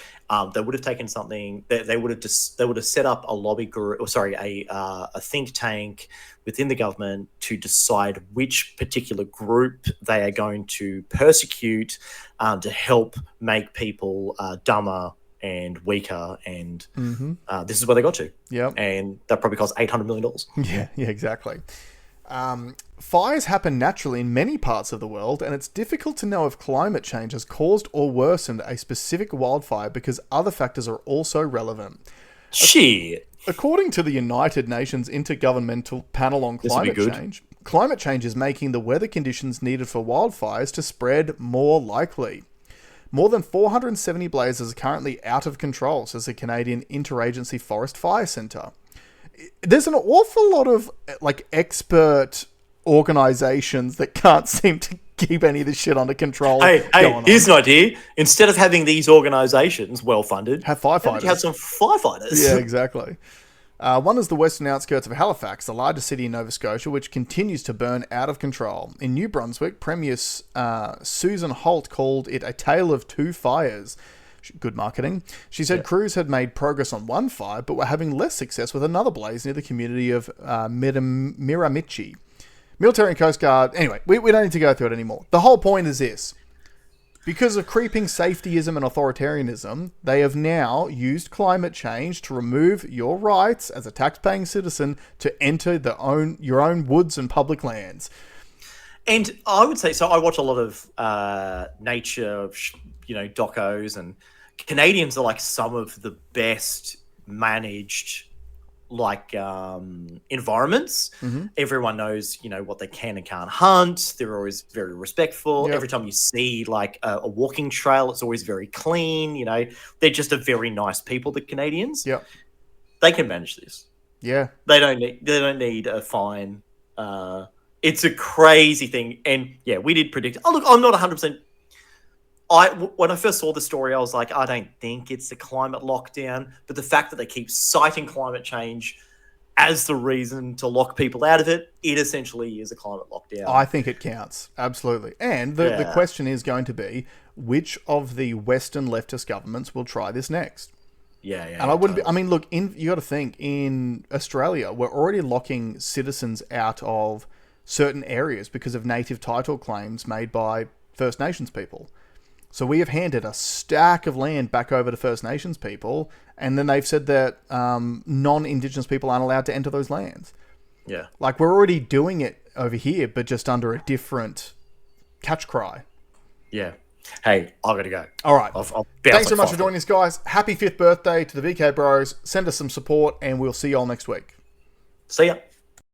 They would have taken something. They would have set up a lobby group, a think tank within the government to decide which particular group they are going to persecute to help make people dumber and weaker, and this is where they got to. Yeah, and that probably cost $800 million. Yeah, exactly. Fires happen naturally in many parts of the world, and it's difficult to know if climate change has caused or worsened a specific wildfire because other factors are also relevant. Shit. According to the United Nations Intergovernmental Panel on climate change is making the weather conditions needed for wildfires to spread more likely. More than 470 blazes are currently out of control, says the Canadian Interagency Forest Fire Centre. There's an awful lot of expert organisations that can't seem to keep any of this shit under control. Hey, here's an idea. Instead of having these organisations well-funded, have firefighters. Have some firefighters. Yeah, exactly. One is the western outskirts of Halifax, the largest city in Nova Scotia, which continues to burn out of control. In New Brunswick, Premier Susan Holt called it a tale of 2 fires. Good marketing. She said crews had made progress on one fire, but were having less success with another blaze near the community of Miramichi. Military and Coast Guard... Anyway, we don't need to go through it anymore. The whole point is this. Because of creeping safetyism and authoritarianism, they have now used climate change to remove your rights as a tax-paying citizen to enter your own woods and public lands. And I would say, so I watch a lot of nature, docos, and Canadians are like some of the best managed environments. Everyone knows what they can and can't hunt. They're always very respectful. Every time you see a walking trail, it's always very clean. They're just a very nice people, the Canadians. They can manage this. They don't need a fine. It's a crazy thing. And we did predict. Oh, look, I'm not 100% when I first saw the story, I was like, I don't think it's the climate lockdown, but the fact that they keep citing climate change as the reason to lock people out of it, it essentially is a climate lockdown. I think it counts, absolutely. And the question is going to be, which of the Western leftist governments will try this next? Yeah. And I wouldn't be, I mean, look, you got to think, in Australia, we're already locking citizens out of certain areas because of native title claims made by First Nations people. So we have handed a stack of land back over to First Nations people, and then they've said that non-Indigenous people aren't allowed to enter those lands. Yeah. Like, we're already doing it over here, but just under a different catch cry. Yeah. Hey, I've got to go. All right. Thanks so much for joining joining us, guys. Happy 5th birthday to the VK Bros. Send us some support, and we'll see you all next week. See ya.